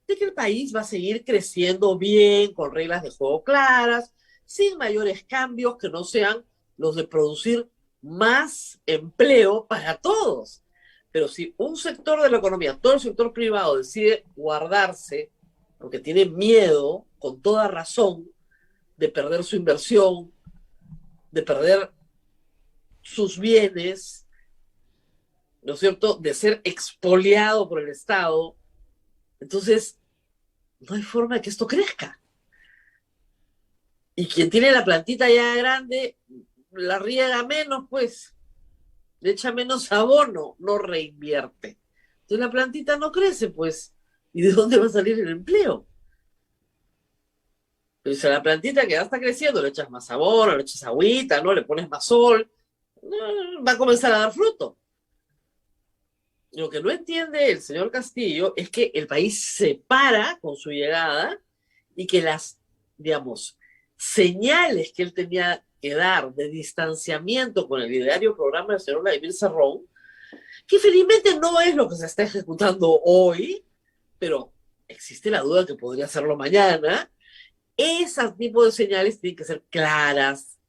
de que el país va a seguir creciendo bien, con reglas de juego claras, sin mayores cambios que no sean los de producir más empleo para todos. Pero si un sector de la economía, todo el sector privado, decide guardarse porque tiene miedo, con toda razón, de perder su inversión, de perder sus bienes, ¿no es cierto?, de ser expoliado por el Estado, entonces no hay forma de que esto crezca. Y quien tiene la plantita ya grande, la riega menos, pues, le echa menos abono, no reinvierte. Entonces la plantita no crece, pues, ¿y de dónde va a salir el empleo? Pero si a la plantita que ya está creciendo le echas más abono, le echas agüita, ¿no? Le pones más sol, va a comenzar a dar fruto. Lo que no entiende el señor Castillo es que el país se para con su llegada y que las, digamos, señales que él tenía que dar de distanciamiento con el ideario programa del señor Vladimir Cerrón, que felizmente no es lo que se está ejecutando hoy, pero existe la duda que podría hacerlo mañana, esos tipos de señales tienen que ser claras,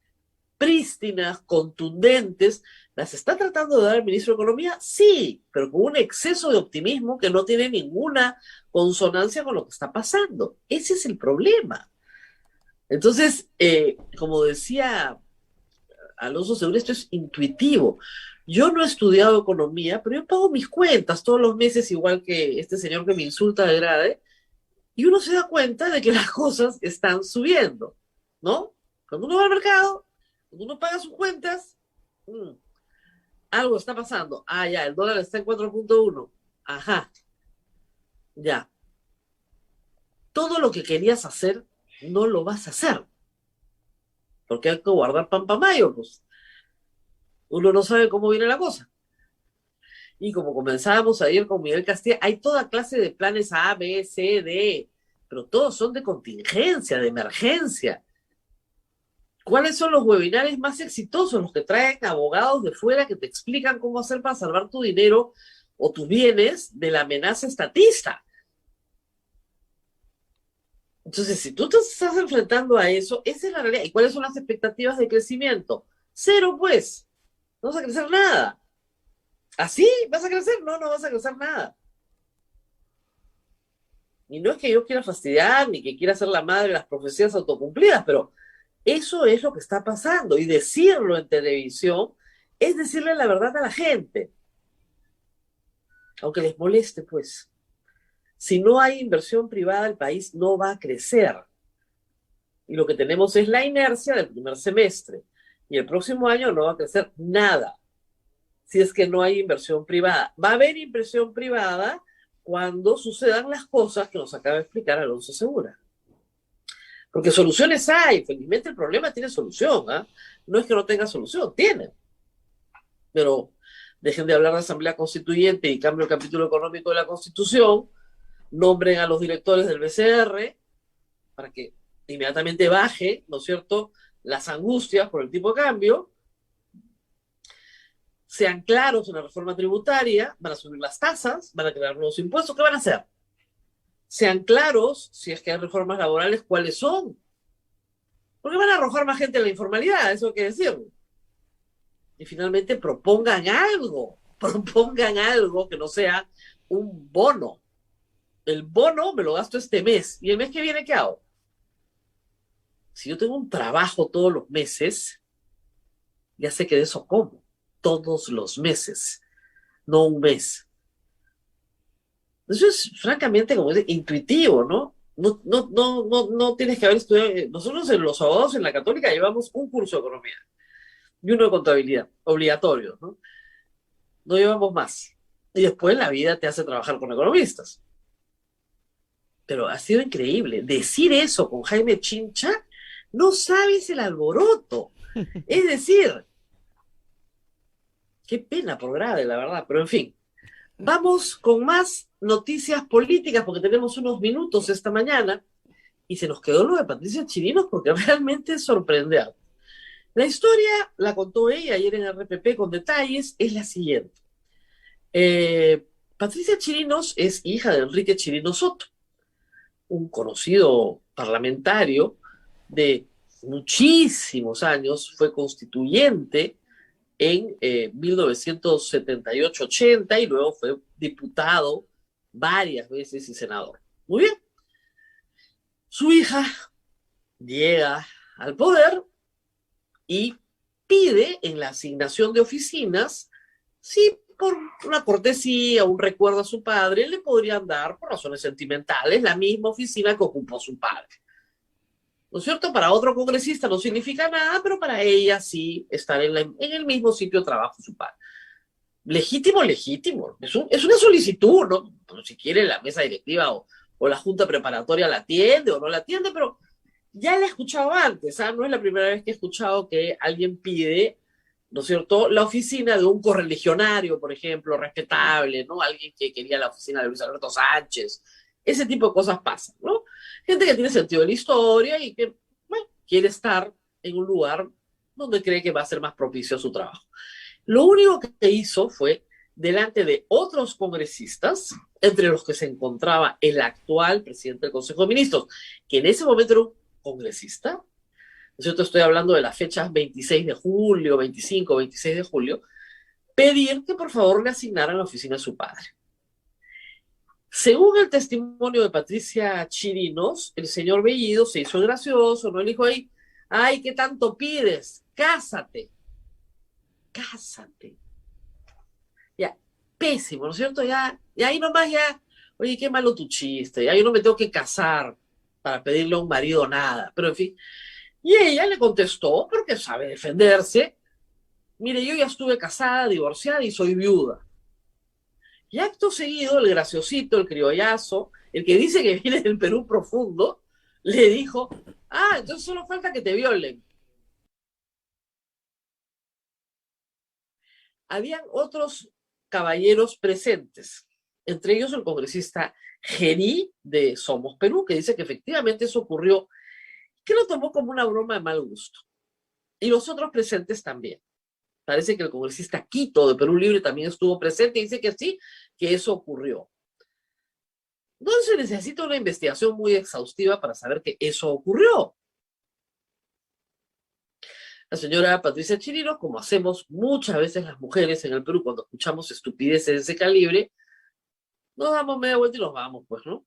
prístinas, contundentes. ¿Las está tratando de dar el ministro de Economía? Sí, pero con un exceso de optimismo que no tiene ninguna consonancia con lo que está pasando. Ese es el problema. Entonces, como decía Alonso Segura, esto es intuitivo. Yo no he estudiado economía, pero yo pago mis cuentas todos los meses, igual que este señor que me insulta de grade, y uno se da cuenta de que las cosas están subiendo, ¿no? Cuando uno va al mercado, cuando uno paga sus cuentas, algo está pasando. Ah, ya, el dólar está en 4.1. Ajá, ya. Todo lo que querías hacer, no lo vas a hacer. Porque hay que guardar pan para mayo, pues. Uno no sabe cómo viene la cosa. Y como comenzábamos a ir con Miguel Castilla, hay toda clase de planes A, B, C, D, pero todos son de contingencia, de emergencia. ¿Cuáles son los webinars más exitosos? Los que traen abogados de fuera que te explican cómo hacer para salvar tu dinero o tus bienes de la amenaza estatista. Entonces, si tú te estás enfrentando a eso, esa es la realidad. ¿Y cuáles son las expectativas de crecimiento? Cero, pues. No vas a crecer nada. ¿Así vas a crecer? No, no vas a crecer nada. Y no es que yo quiera fastidiar ni que quiera ser la madre de las profecías autocumplidas, pero eso es lo que está pasando. Y decirlo en televisión es decirle la verdad a la gente. Aunque les moleste, pues. Si no hay inversión privada, el país no va a crecer. Y lo que tenemos es la inercia del primer semestre. Y el próximo año no va a crecer nada si es que no hay inversión privada. Va a haber inversión privada cuando sucedan las cosas que nos acaba de explicar Alonso Segura. Porque soluciones hay. Felizmente el problema tiene solución. ¿Eh? No es que no tenga solución, tiene. Pero dejen de hablar de Asamblea Constituyente y cambio el capítulo económico de la Constitución, nombren a los directores del BCR para que inmediatamente baje, ¿no es cierto?, las angustias por el tipo de cambio, sean claros en la reforma tributaria, van a subir las tasas, van a crear nuevos impuestos, ¿qué van a hacer? Sean claros, si es que hay reformas laborales, ¿cuáles son? Porque van a arrojar más gente a la informalidad, eso hay que decirlo. Y finalmente propongan algo que no sea un bono. El bono me lo gasto este mes, y el mes que viene, ¿qué hago? Si yo tengo un trabajo todos los meses, ya sé que de eso como, todos los meses, no un mes. Eso es francamente como es intuitivo, ¿no? No tienes que haber estudiado. Nosotros los abogados en la Católica llevamos un curso de economía y uno de contabilidad, obligatorio, ¿no? No llevamos más. Y después la vida te hace trabajar con economistas. Pero ha sido increíble. Decir eso con Jaime Chincha, no sabes el alboroto. Es decir, qué pena por grave, la verdad, pero en fin. Vamos con más noticias políticas porque tenemos unos minutos esta mañana y se nos quedó lo de Patricia Chirinos porque realmente es sorprendente. La historia la contó ella ayer en RPP con detalles, es la siguiente. Patricia Chirinos es hija de Enrique Chirinos Soto, un conocido parlamentario de muchísimos años, fue constituyente en 1978-80 y luego fue diputado varias veces y senador. Muy bien. Su hija llega al poder y pide en la asignación de oficinas si por una cortesía, un recuerdo a su padre, le podrían dar, por razones sentimentales, la misma oficina que ocupó su padre. ¿No es cierto? Para otro congresista no significa nada, pero para ella sí estar en el mismo sitio de trabajo su padre. Legítimo, legítimo. Es una solicitud, ¿no? Pero si quiere la mesa directiva o la junta preparatoria la atiende o no la atiende, pero ya la he escuchado antes, ¿ah? No es la primera vez que he escuchado que alguien pide, ¿no es cierto?, la oficina de un correligionario, por ejemplo, respetable, ¿no? Alguien que quería la oficina de Luis Alberto Sánchez. Ese tipo de cosas pasan, ¿no? Gente que tiene sentido de la historia y que, bueno, quiere estar en un lugar donde cree que va a ser más propicio a su trabajo. Lo único que hizo fue, delante de otros congresistas, entre los que se encontraba el actual presidente del Consejo de Ministros, que en ese momento era un congresista, ¿no es cierto? Estoy hablando de las fechas 26 de julio, 25, 26 de julio, pedir que por favor le asignaran la oficina a su padre. Según el testimonio de Patricia Chirinos, el señor Bellido se hizo gracioso, ¿no? Le dijo ahí, ay, ¿qué tanto pides? Cásate. Cásate. Ya, pésimo, ¿no es cierto? Ya ahí nomás ya, oye, qué malo tu chiste, ya yo no me tengo que casar para pedirle a un marido nada, pero en fin. Y ella le contestó, porque sabe defenderse, mire, yo ya estuve casada, divorciada y soy viuda. Y acto seguido, el graciosito, el criollazo, el que dice que viene del Perú profundo, le dijo, ah, entonces solo falta que te violen. Habían otros caballeros presentes, entre ellos el congresista Gerí de Somos Perú, que dice que efectivamente eso ocurrió, que lo tomó como una broma de mal gusto. Y los otros presentes también. Parece que el congresista Quito de Perú Libre también estuvo presente y dice que sí, que eso ocurrió. No se necesita una investigación muy exhaustiva para saber que eso ocurrió. La señora Patricia Chirinos, como hacemos muchas veces las mujeres en el Perú cuando escuchamos estupideces de ese calibre, nos damos media vuelta y nos vamos, pues, ¿no?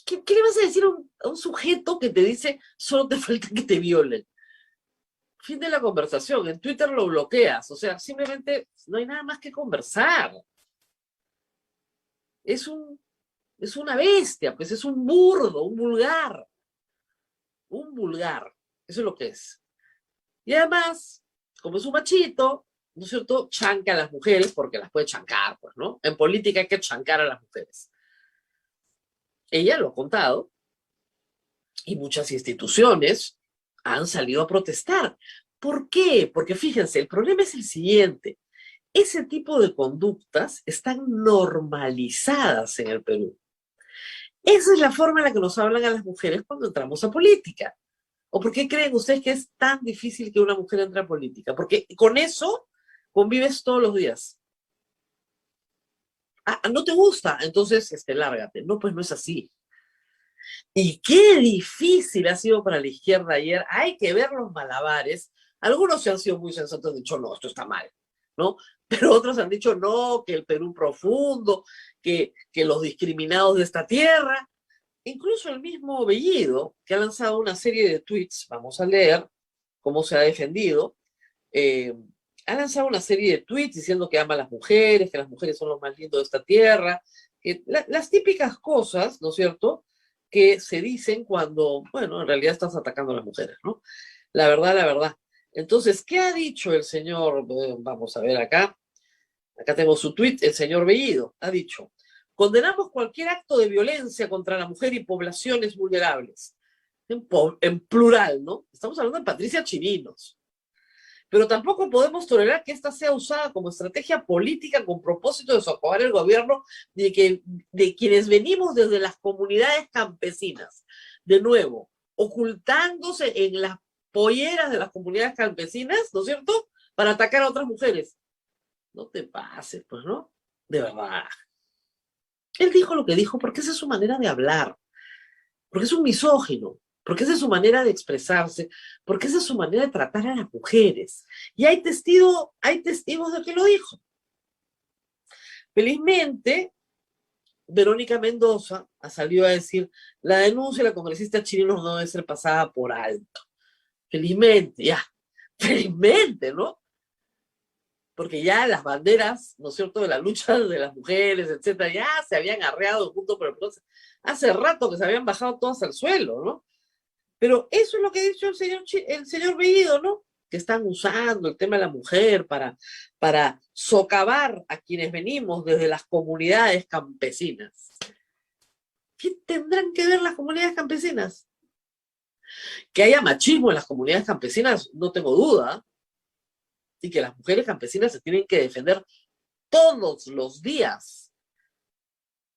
¿Qué le vas a decir a un sujeto que te dice solo te falta que te violen? Fin de la conversación. En Twitter lo bloqueas. O sea, simplemente no hay nada más que conversar. Es una bestia, pues es un burdo, un vulgar. Un vulgar. Eso es lo que es. Y además, como es un machito, ¿no es cierto? Chanca a las mujeres porque las puede chancar, pues, ¿no? En política hay que chancar a las mujeres. Ella lo ha contado y muchas instituciones han salido a protestar. ¿Por qué? Porque fíjense, el problema es el siguiente. Ese tipo de conductas están normalizadas en el Perú. Esa es la forma en la que nos hablan a las mujeres cuando entramos a política. ¿O por qué creen ustedes que es tan difícil que una mujer entre a política? Porque con eso convives todos los días. Ah, ¿no te gusta? Entonces, lárgate. No, pues no es así. Y qué difícil ha sido para la izquierda ayer. Hay que ver los malabares. Algunos se han sido muy sensatos, han dicho, no, esto está mal, ¿no? Pero otros han dicho, no, que el Perú profundo, que los discriminados de esta tierra. Incluso el mismo Bellido, que ha lanzado una serie de tweets, vamos a leer cómo se ha defendido, ha lanzado una serie de tweets diciendo que ama a las mujeres, que las mujeres son lo más lindo de esta tierra, que las típicas cosas, ¿no es cierto?, que se dicen cuando, bueno, en realidad estás atacando a las mujeres, ¿no? La verdad, la verdad. Entonces, ¿qué ha dicho el señor? Vamos a ver acá. Acá tengo su tweet, el señor Bellido. Ha dicho, condenamos cualquier acto de violencia contra la mujer y poblaciones vulnerables. En plural, ¿no? Estamos hablando de Patricia Chirinos. Pero tampoco podemos tolerar que esta sea usada como estrategia política con propósito de socavar el gobierno de quienes venimos desde las comunidades campesinas. De nuevo, ocultándose en las polleras de las comunidades campesinas, ¿no es cierto?, para atacar a otras mujeres. No te pases, pues, ¿no? De verdad. Él dijo lo que dijo porque esa es su manera de hablar, porque es un misógino, porque esa es su manera de expresarse, porque esa es su manera de tratar a las mujeres. Y hay testigos de que lo dijo. Felizmente, Verónica Mendoza ha salido a decir, la denuncia de la congresista Chirinos no debe ser pasada por alto. Felizmente, ya. Felizmente, ¿no? Porque ya las banderas, ¿no es cierto?, de la lucha de las mujeres, etcétera, ya se habían arreado junto por el proceso. Hace rato que se habían bajado todas al suelo, ¿no? Pero eso es lo que ha dicho el señor Bellido, ¿no? Que están usando el tema de la mujer para socavar a quienes venimos desde las comunidades campesinas. ¿Qué tendrán que ver las comunidades campesinas? Que haya machismo en las comunidades campesinas, no tengo duda, y que las mujeres campesinas se tienen que defender todos los días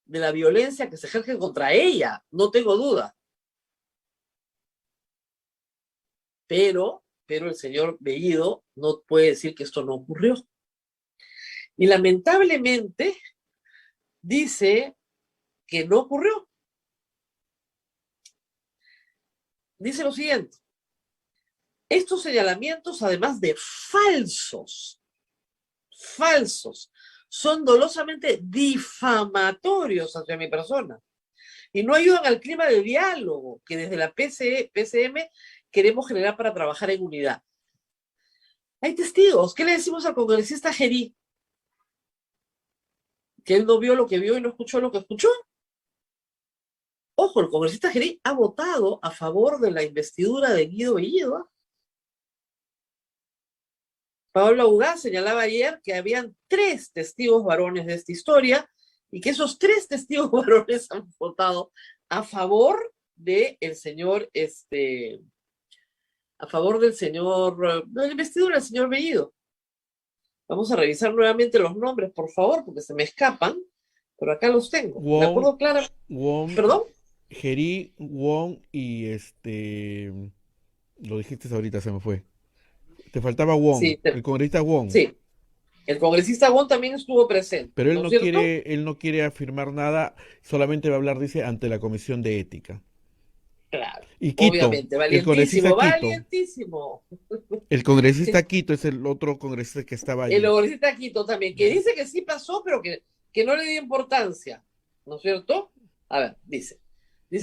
de la violencia que se ejerce contra ella, no tengo duda. Pero el señor Bellido no puede decir que esto no ocurrió. Y lamentablemente dice que no ocurrió. Dice lo siguiente, estos señalamientos, además de falsos, son dolosamente difamatorios hacia mi persona y no ayudan al clima de diálogo que desde la PCM queremos generar para trabajar en unidad. Hay testigos. ¿Qué le decimos al congresista Gerí? ¿Que él no vio lo que vio y no escuchó lo que escuchó? Ojo, el congresista Gerí ha votado a favor de la investidura de Guido Bellido, ¿eh? Paola Ugaz señalaba ayer que habían 3 testigos varones de esta historia y que esos 3 testigos varones han votado a favor del señor, a favor del señor, de la investidura del señor Bellido. Vamos a revisar nuevamente los nombres, por favor, porque se me escapan, pero acá los tengo. ¿De acuerdo, Clara? ¿Perdón? Gerí, Wong y lo dijiste ahorita, se me fue. Te faltaba Wong, Sí, el congresista Wong. sí, El congresista Wong también estuvo presente, Pero ¿no es cierto? él no quiere afirmar nada, solamente va a hablar, dice, ante la Comisión de Ética. Claro, Y Quito, obviamente, el congresista valientísimo, Quito, valientísimo. el congresista Quito es el otro congresista que estaba El allí. congresista Quito también, que Ujú. dice que sí pasó, pero que no le dio importancia, ¿no es cierto? A ver, dice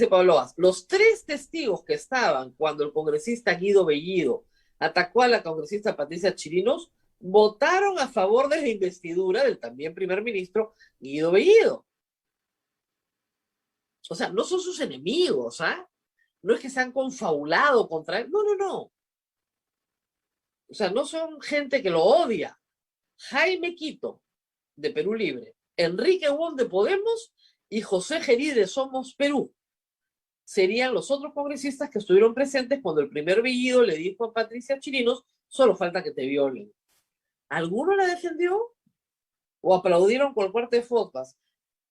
Pablo Vaz, los tres testigos que estaban cuando el congresista Guido Bellido atacó a la congresista Patricia Chirinos votaron a favor de la investidura del también primer ministro Guido Bellido. O sea, no son sus enemigos, ¿ah? No es que se han confabulado contra él, no, no, no. O sea, no son gente que lo odia. Jaime Quito, de Perú Libre, Enrique Wong de Podemos y José Gerí de Somos Perú serían los otros congresistas que estuvieron presentes cuando el primer Bellido le dijo a Patricia Chirinos, solo falta que te violen. ¿Alguno la defendió? ¿O aplaudieron por parte de fotos?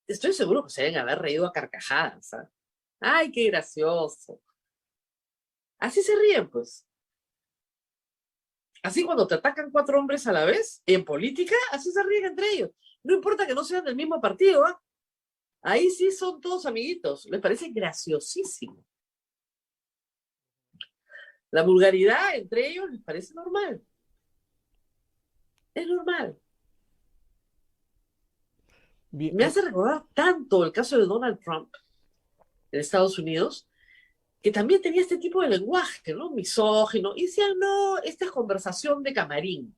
Estoy seguro que se deben haber reído a carcajadas. ¿eh? ¡Ay, qué gracioso! Así se ríen, pues. Así cuando te atacan 4 hombres a la vez, en política, así se ríen entre ellos. No importa que no sean del mismo partido, ¿eh? Ahí sí son todos amiguitos. Les parece graciosísimo. La vulgaridad entre ellos les parece normal. Es normal. Bien, Me hace recordar tanto el caso de Donald Trump en Estados Unidos, que también tenía este tipo de lenguaje, ¿no? Misógino. Y decían, no, esta es conversación de camarín.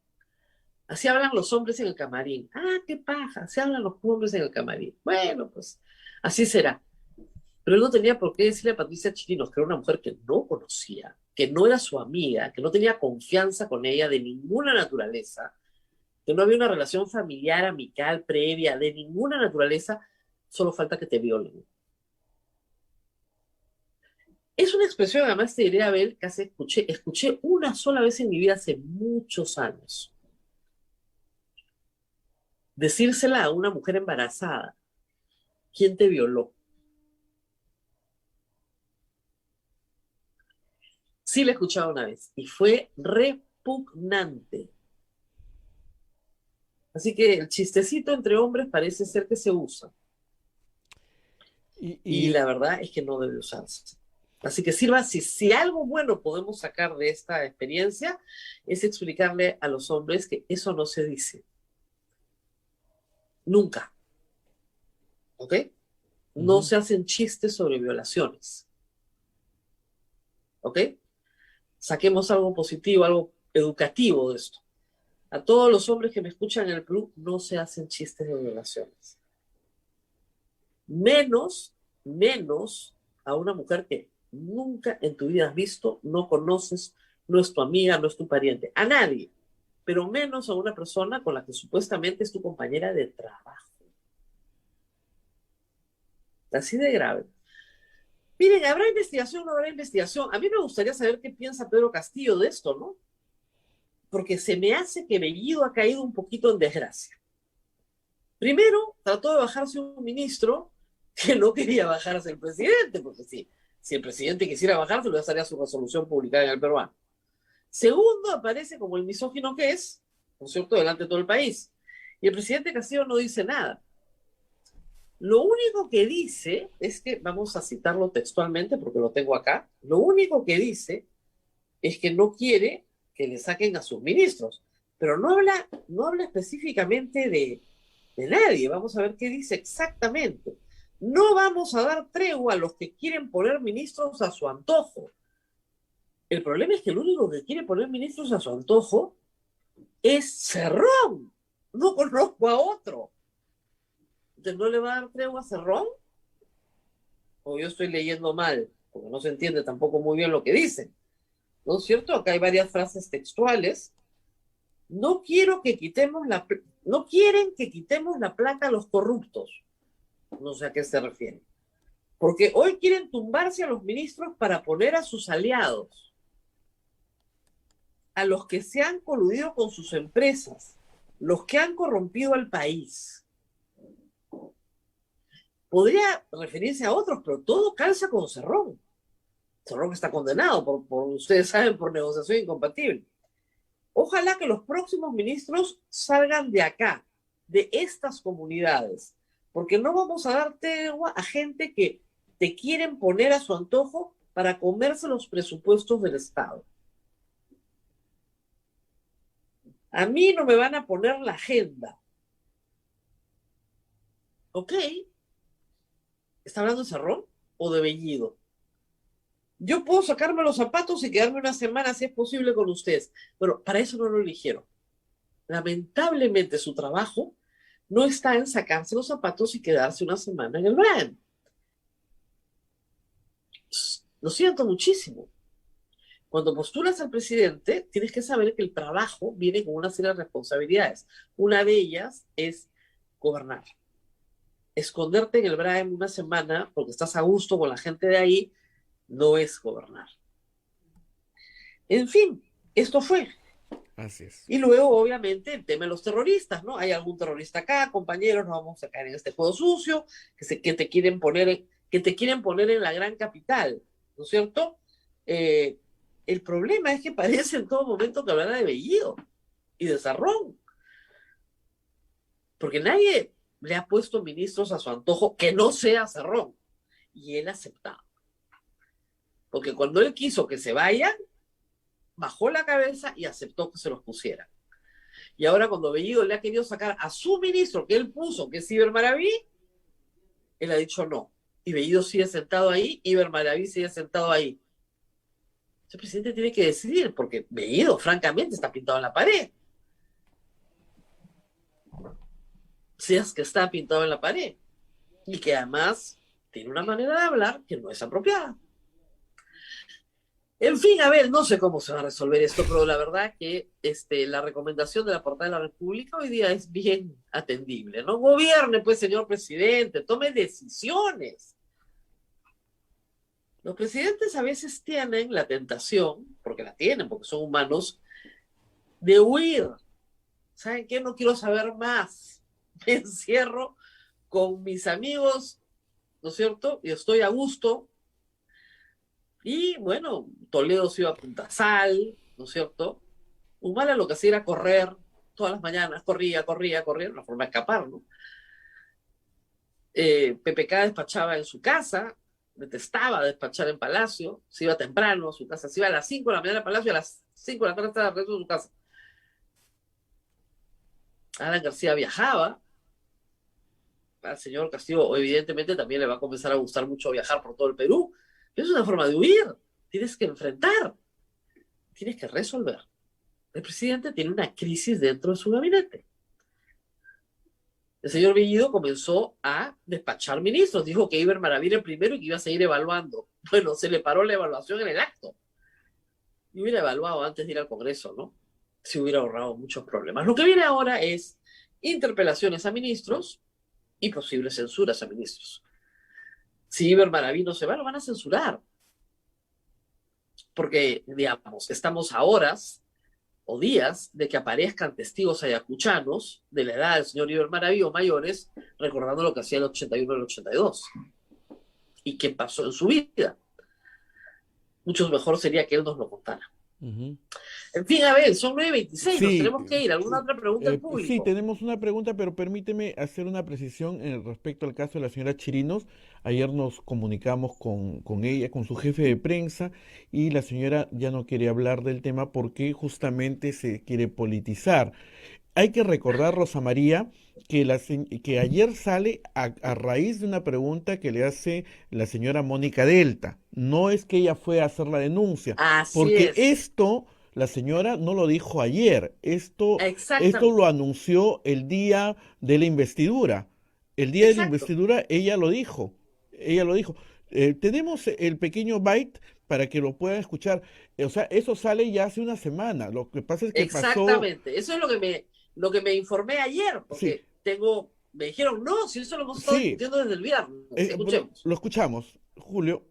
Así hablan los hombres en el camarín. Ah, qué paja, así hablan los hombres en el camarín. Bueno, pues así será. Pero él no tenía por qué decirle a Patricia Chirinos, que era una mujer que no conocía, que no era su amiga, que no tenía confianza con ella de ninguna naturaleza, que no había una relación familiar, amical, previa, de ninguna naturaleza, solo falta que te violen. Es una expresión, además te diré, Abel, que escuché una sola vez en mi vida hace muchos años. Decírsela a una mujer embarazada. ¿Quién te violó? Sí la he escuchado una vez y fue repugnante. Así que el chistecito entre hombres parece ser que se usa. y, Y y, la verdad es que no debe usarse. Así que sirva, si algo bueno podemos sacar de esta experiencia, es explicarle a los hombres que eso no se dice. Nunca. ¿Ok? No ujú. se hacen chistes sobre violaciones. ¿Ok? Saquemos algo positivo, algo educativo de esto. A todos los hombres que me escuchan en el club, no se hacen chistes de violaciones. Menos a una mujer que nunca en tu vida has visto, no conoces, no es tu amiga, no es tu pariente, a nadie, pero menos a una persona con la que supuestamente es tu compañera de trabajo. Así de grave. Miren, ¿habrá investigación o no habrá investigación? A mí me gustaría saber qué piensa Pedro Castillo de esto, ¿no? Porque se me hace que Bellido ha caído un poquito en desgracia. Primero, trató de bajarse un ministro que no quería bajarse el presidente, porque si el presidente quisiera bajarse, ya estaría su resolución publicada en el peruano. Segundo, aparece como el misógino que es, ¿no es cierto?, delante de todo el país. Y el presidente Castillo no dice nada. Lo único que dice es que, vamos a citarlo textualmente porque lo tengo acá, lo único que dice es que no quiere que le saquen a sus ministros, pero no habla específicamente de nadie. Vamos a ver qué dice exactamente. No vamos a dar tregua a los que quieren poner ministros a su antojo. El problema es que el único que quiere poner ministros a su antojo es Cerrón. No conozco a otro. Entonces, ¿no le va a dar tregua a Cerrón? O yo estoy leyendo mal, porque no se entiende tampoco muy bien lo que dicen. ¿No es cierto? Acá hay varias frases textuales. No quiero que quitemos no quieren que quitemos la placa a los corruptos. No sé a qué se refiere. Porque hoy quieren tumbarse a los ministros para poner a sus aliados, a los que se han coludido con sus empresas, los que han corrompido al país. Podría referirse a otros, pero todo calza con Cerrón. Cerrón está condenado, ustedes saben, por negociación incompatible. Ojalá que los próximos ministros salgan de acá, de estas comunidades, porque no vamos a dar tregua a gente que te quieren poner a su antojo para comerse los presupuestos del Estado. A mí no me van a poner la agenda. ¿Ok? ¿Está hablando de Cerrón o de Bellido? Yo puedo sacarme los zapatos y quedarme una semana, si es posible, con ustedes. Pero para eso no lo eligieron. Lamentablemente su trabajo no está en sacarse los zapatos y quedarse una semana en el brand. Lo siento muchísimo. Cuando postulas al presidente, tienes que saber que el trabajo viene con una serie de responsabilidades. Una de ellas es gobernar. Esconderte en el BRAEM una semana porque estás a gusto con la gente de ahí no es gobernar. En fin, esto fue. Así es. Y luego, obviamente, el tema de los terroristas, ¿no? Hay algún terrorista acá, compañeros, no vamos a caer en este juego sucio, que te quieren poner en la gran capital, ¿no es cierto? El problema es que parece en todo momento que hablará de Bellido y de Cerrón. Porque nadie le ha puesto ministros a su antojo que no sea Cerrón. Y él aceptaba. Porque cuando él quiso que se vayan, bajó la cabeza y aceptó que se los pusieran. Y ahora cuando Bellido le ha querido sacar a su ministro que él puso, que es Iber Maraví, él ha dicho no. Y Bellido sigue sentado ahí, Iber Maraví sigue sentado ahí. El presidente tiene que decidir, porque Bellido, francamente, está pintado en la pared. Si es que está pintado en la pared. Y que además tiene una manera de hablar que no es apropiada. En fin, a ver, no sé cómo se va a resolver esto, pero la verdad que la recomendación de la portada de la República hoy día es bien atendible, ¿no? Gobierne, pues, señor presidente, tome decisiones. Los presidentes a veces tienen la tentación, porque la tienen, porque son humanos, de huir. ¿Saben qué? No quiero saber más. Me encierro con mis amigos, ¿no es cierto? Y estoy a gusto. Y bueno, Toledo se iba a Punta Sal, ¿no es cierto? Humala lo que hacía era correr todas las mañanas, corría, una forma de escapar, ¿no? PPK despachaba en su casa, detestaba despachar en Palacio, se iba temprano a su casa, se iba a las 5 de la mañana al Palacio y a las 5 de la tarde estaba de regreso a su casa. Alan García viajaba, al señor Castillo evidentemente también le va a comenzar a gustar mucho viajar por todo el Perú. Es una forma de huir. Tienes que enfrentar. Tienes que resolver. El presidente tiene una crisis dentro de su gabinete. El señor Bellido comenzó a despachar ministros. Dijo que Iber Maraví era el primero y que iba a seguir evaluando. Bueno, se le paró la evaluación en el acto. Y hubiera evaluado antes de ir al Congreso, ¿no? Se hubiera ahorrado muchos problemas. Lo que viene ahora es interpelaciones a ministros y posibles censuras a ministros. Si Iber Maraví no se va, lo van a censurar. Porque, digamos, estamos a horas o días de que aparezcan testigos ayacuchanos de la edad del señor Iber Maraví o mayores, recordando lo que hacía el 81 y el 82. Y qué pasó en su vida. Mucho mejor sería que él nos lo contara. En fin, a ver, son 9:26, Sí, nos tenemos que ir. ¿Alguna otra pregunta del público? sí, tenemos una pregunta, pero permíteme hacer una precisión respecto al caso de la señora Chirinos. Ayer nos comunicamos con ella, con su jefe de prensa, y la señora ya no quiere hablar del tema porque justamente se quiere politizar. Hay que recordar, Rosa María, que ayer sale a raíz de una pregunta que le hace la señora Mónica Delta. No es que ella fue a hacer la denuncia, Así porque es. esto la señora no lo dijo ayer, esto Exactamente. lo anunció el día de la investidura. El día de la Exacto. investidura ella lo dijo, tenemos el pequeño byte para que lo puedan escuchar. O sea, eso sale ya hace una semana. Lo que pasa es que pasó. Exactamente. Eso es lo que me informé ayer, porque Sí, me dijeron, no, si eso lo hemos estado sí, discutiendo desde el viernes. Escuchemos. lo escuchamos. Julio,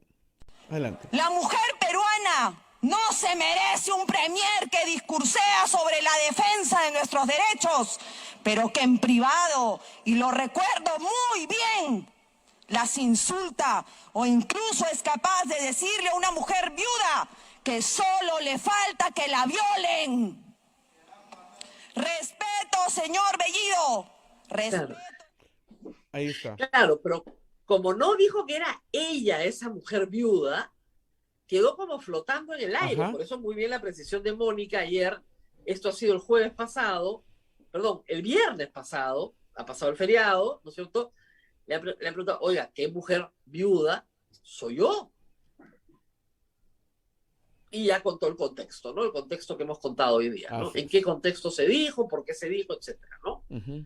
adelante. La mujer peruana no se merece un premier que discursea sobre la defensa de nuestros derechos, pero que en privado, y lo recuerdo muy bien, las insulta o incluso es capaz de decirle a una mujer viuda que solo le falta que la violen. Respeto, señor Bellido. Claro, Respeto. Ahí está. claro, pero como no dijo que era ella esa mujer viuda, quedó como flotando en el aire. Ajá. Por eso muy bien la precisión de Mónica ayer. Esto ha sido el jueves pasado, perdón, el viernes pasado, ha pasado el feriado, ¿no es cierto? Le han preguntado, oiga, ¿qué mujer viuda soy yo? Y ya contó el contexto, ¿no? El contexto que hemos contado hoy día, ¿no? Así En es. qué contexto se dijo, por qué se dijo, etcétera, ¿no? Ujú.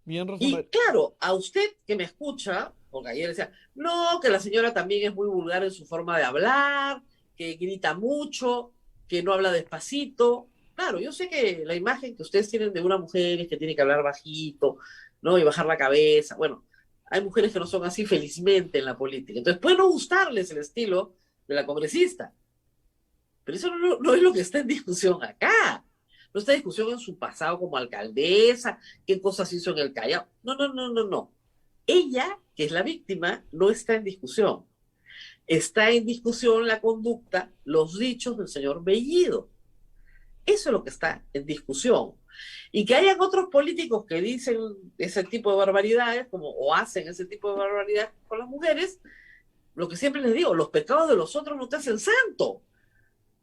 Bien, Rosa Y María. claro, a usted que me escucha, porque ayer decía, no, que la señora también es muy vulgar en su forma de hablar, que grita mucho, que no habla despacito. Claro, yo sé que la imagen que ustedes tienen de una mujer es que tiene que hablar bajito, ¿no? Y bajar la cabeza. Bueno, hay mujeres que no son así felizmente en la política. Entonces puede no gustarles el estilo de la congresista, pero eso no es lo que está en discusión acá. No está en discusión en su pasado como alcaldesa, qué cosas hizo en el Callao. No. Ella, que es la víctima, no está en discusión. Está en discusión la conducta, los dichos del señor Bellido. Eso es lo que está en discusión. Y que hayan otros políticos que dicen ese tipo de barbaridades, como, o hacen ese tipo de barbaridades con las mujeres, lo que siempre les digo, los pecados de los otros no te hacen santo.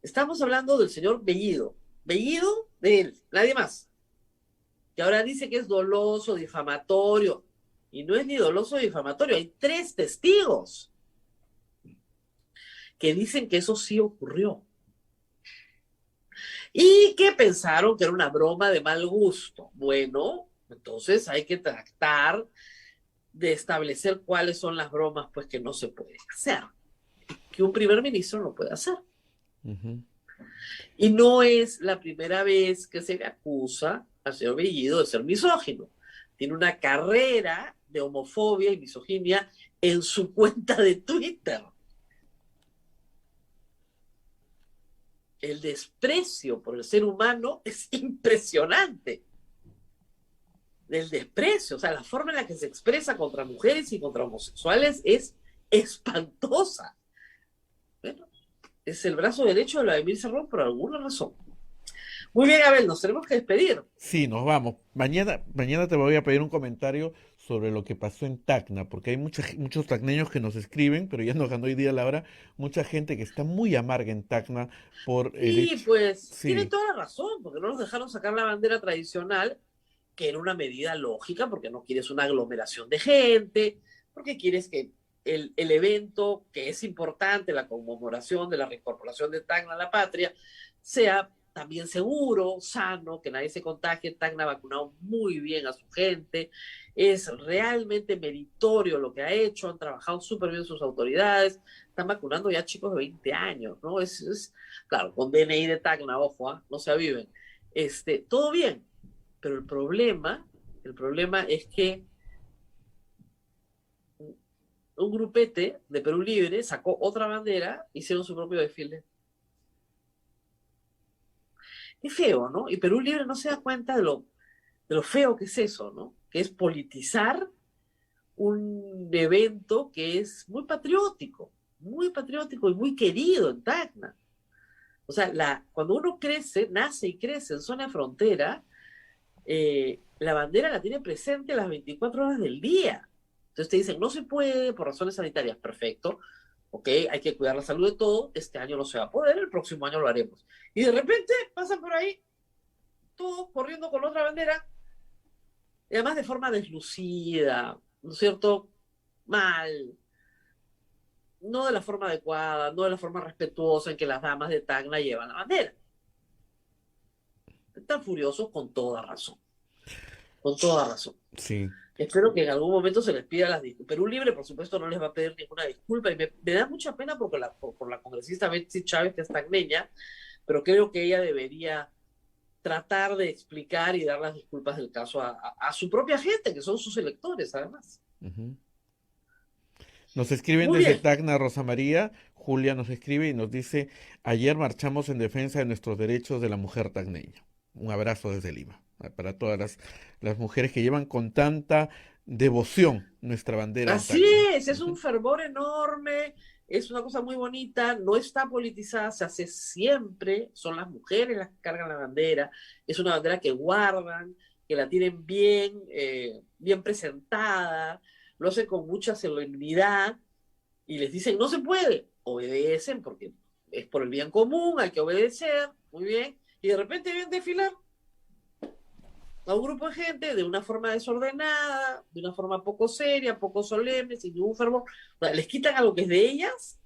Estamos hablando del señor Bellido. Bellido de él, nadie más. Que ahora dice que es doloso, difamatorio. Y no es ni doloso ni difamatorio. Hay 3 testigos que dicen que eso sí ocurrió. Y que pensaron que era una broma de mal gusto. Bueno, entonces hay que tratar de establecer cuáles son las bromas pues que no se pueden hacer. Que un primer ministro no puede hacer. Ujú. Y no es la primera vez que se le acusa al señor Bellido de ser misógino. Tiene una carrera de homofobia y misoginia en su cuenta de Twitter. El desprecio por el ser humano es impresionante. El desprecio, o sea, la forma en la que se expresa contra mujeres y contra homosexuales es espantosa. Bueno, es el brazo derecho de Vladimir Cerrón por alguna razón. Muy bien, Abel, nos tenemos que despedir. Sí, nos vamos. Mañana te voy a pedir un comentario sobre lo que pasó en Tacna, porque hay muchos tacneños que nos escriben, pero ya nos ganó hoy día la hora, mucha gente que está muy amarga en Tacna por el Y hecho. pues tiene Sí, toda la razón, porque no nos dejaron sacar la bandera tradicional, que era una medida lógica, porque no quieres una aglomeración de gente, porque quieres que el evento, que es importante, la conmemoración de la reincorporación de Tacna a la patria, sea también seguro, sano, que nadie se contagie. Tacna ha vacunado muy bien a su gente, es realmente meritorio lo que ha hecho, han trabajado súper bien sus autoridades, están vacunando ya chicos de 20 años, ¿no? Claro, con DNI de Tacna, ojo, no se aviven. Todo bien, pero el problema es que un grupete de Perú Libre sacó otra bandera, hicieron su propio desfile. Es feo, ¿no? Y Perú Libre no se da cuenta de lo feo que es eso, ¿no? Que es politizar un evento que es muy patriótico y muy querido en Tacna. O sea, cuando uno crece, nace y crece en zona de frontera, la bandera la tiene presente las 24 horas del día. Entonces te dicen, no se puede por razones sanitarias, perfecto, ok, hay que cuidar la salud de todo, este año no se va a poder, el próximo año lo haremos. Y de repente pasan por ahí, todos corriendo con otra bandera, y además de forma deslucida, ¿no es cierto? Mal, no de la forma adecuada, no de la forma respetuosa en que las damas de Tacna llevan la bandera. Están furiosos con toda razón, con toda razón. sí. Espero que en algún momento se les pida las disculpas. Perú Libre, por supuesto, no les va a pedir ninguna disculpa y me da mucha pena porque por la congresista Betsy Chávez, que es tacneña, pero creo que ella debería tratar de explicar y dar las disculpas del caso a su propia gente, que son sus electores, además. Ujú. Nos escriben Muy desde bien. Tacna, Rosa María. Julia nos escribe y nos dice, ayer marchamos en defensa de nuestros derechos de la mujer tacneña. Un abrazo desde Lima, para todas las mujeres que llevan con tanta devoción nuestra bandera en Así Tacna. es un Ujú. fervor enorme, es una cosa muy bonita, no está politizada, se hace siempre, son las mujeres las que cargan la bandera, es una bandera que guardan, que la tienen bien, bien presentada, lo hacen con mucha solemnidad y les dicen no se puede, obedecen porque es por el bien común, hay que obedecer, muy bien, y de repente ven desfilar a un grupo de gente de una forma desordenada, de una forma poco seria, poco solemne, sin ningún fervor. O sea, les quitan algo que es de ellas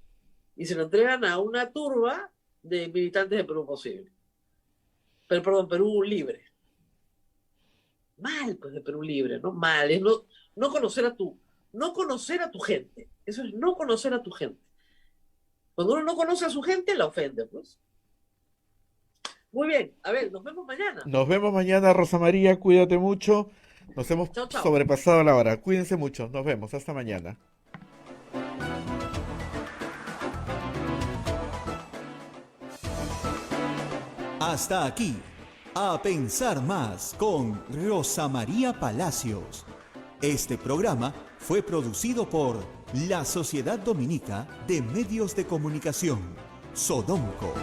y se lo entregan a una turba de militantes de Perú Posible. Pero, perdón, Perú Libre. Mal, pues, de Perú Libre, ¿no? Mal, es no conocer a tu gente. Eso es no conocer a tu gente. Cuando uno no conoce a su gente, la ofende, pues. Muy bien, a ver, nos vemos mañana. Nos vemos mañana, Rosa María, cuídate mucho. Nos hemos Chao, chao. sobrepasado la hora. Cuídense mucho. Nos vemos. Hasta mañana. Hasta aquí, A Pensar Más con Rosa María Palacios. Este programa fue producido por la Sociedad Dominica de Medios de Comunicación, Sodomco.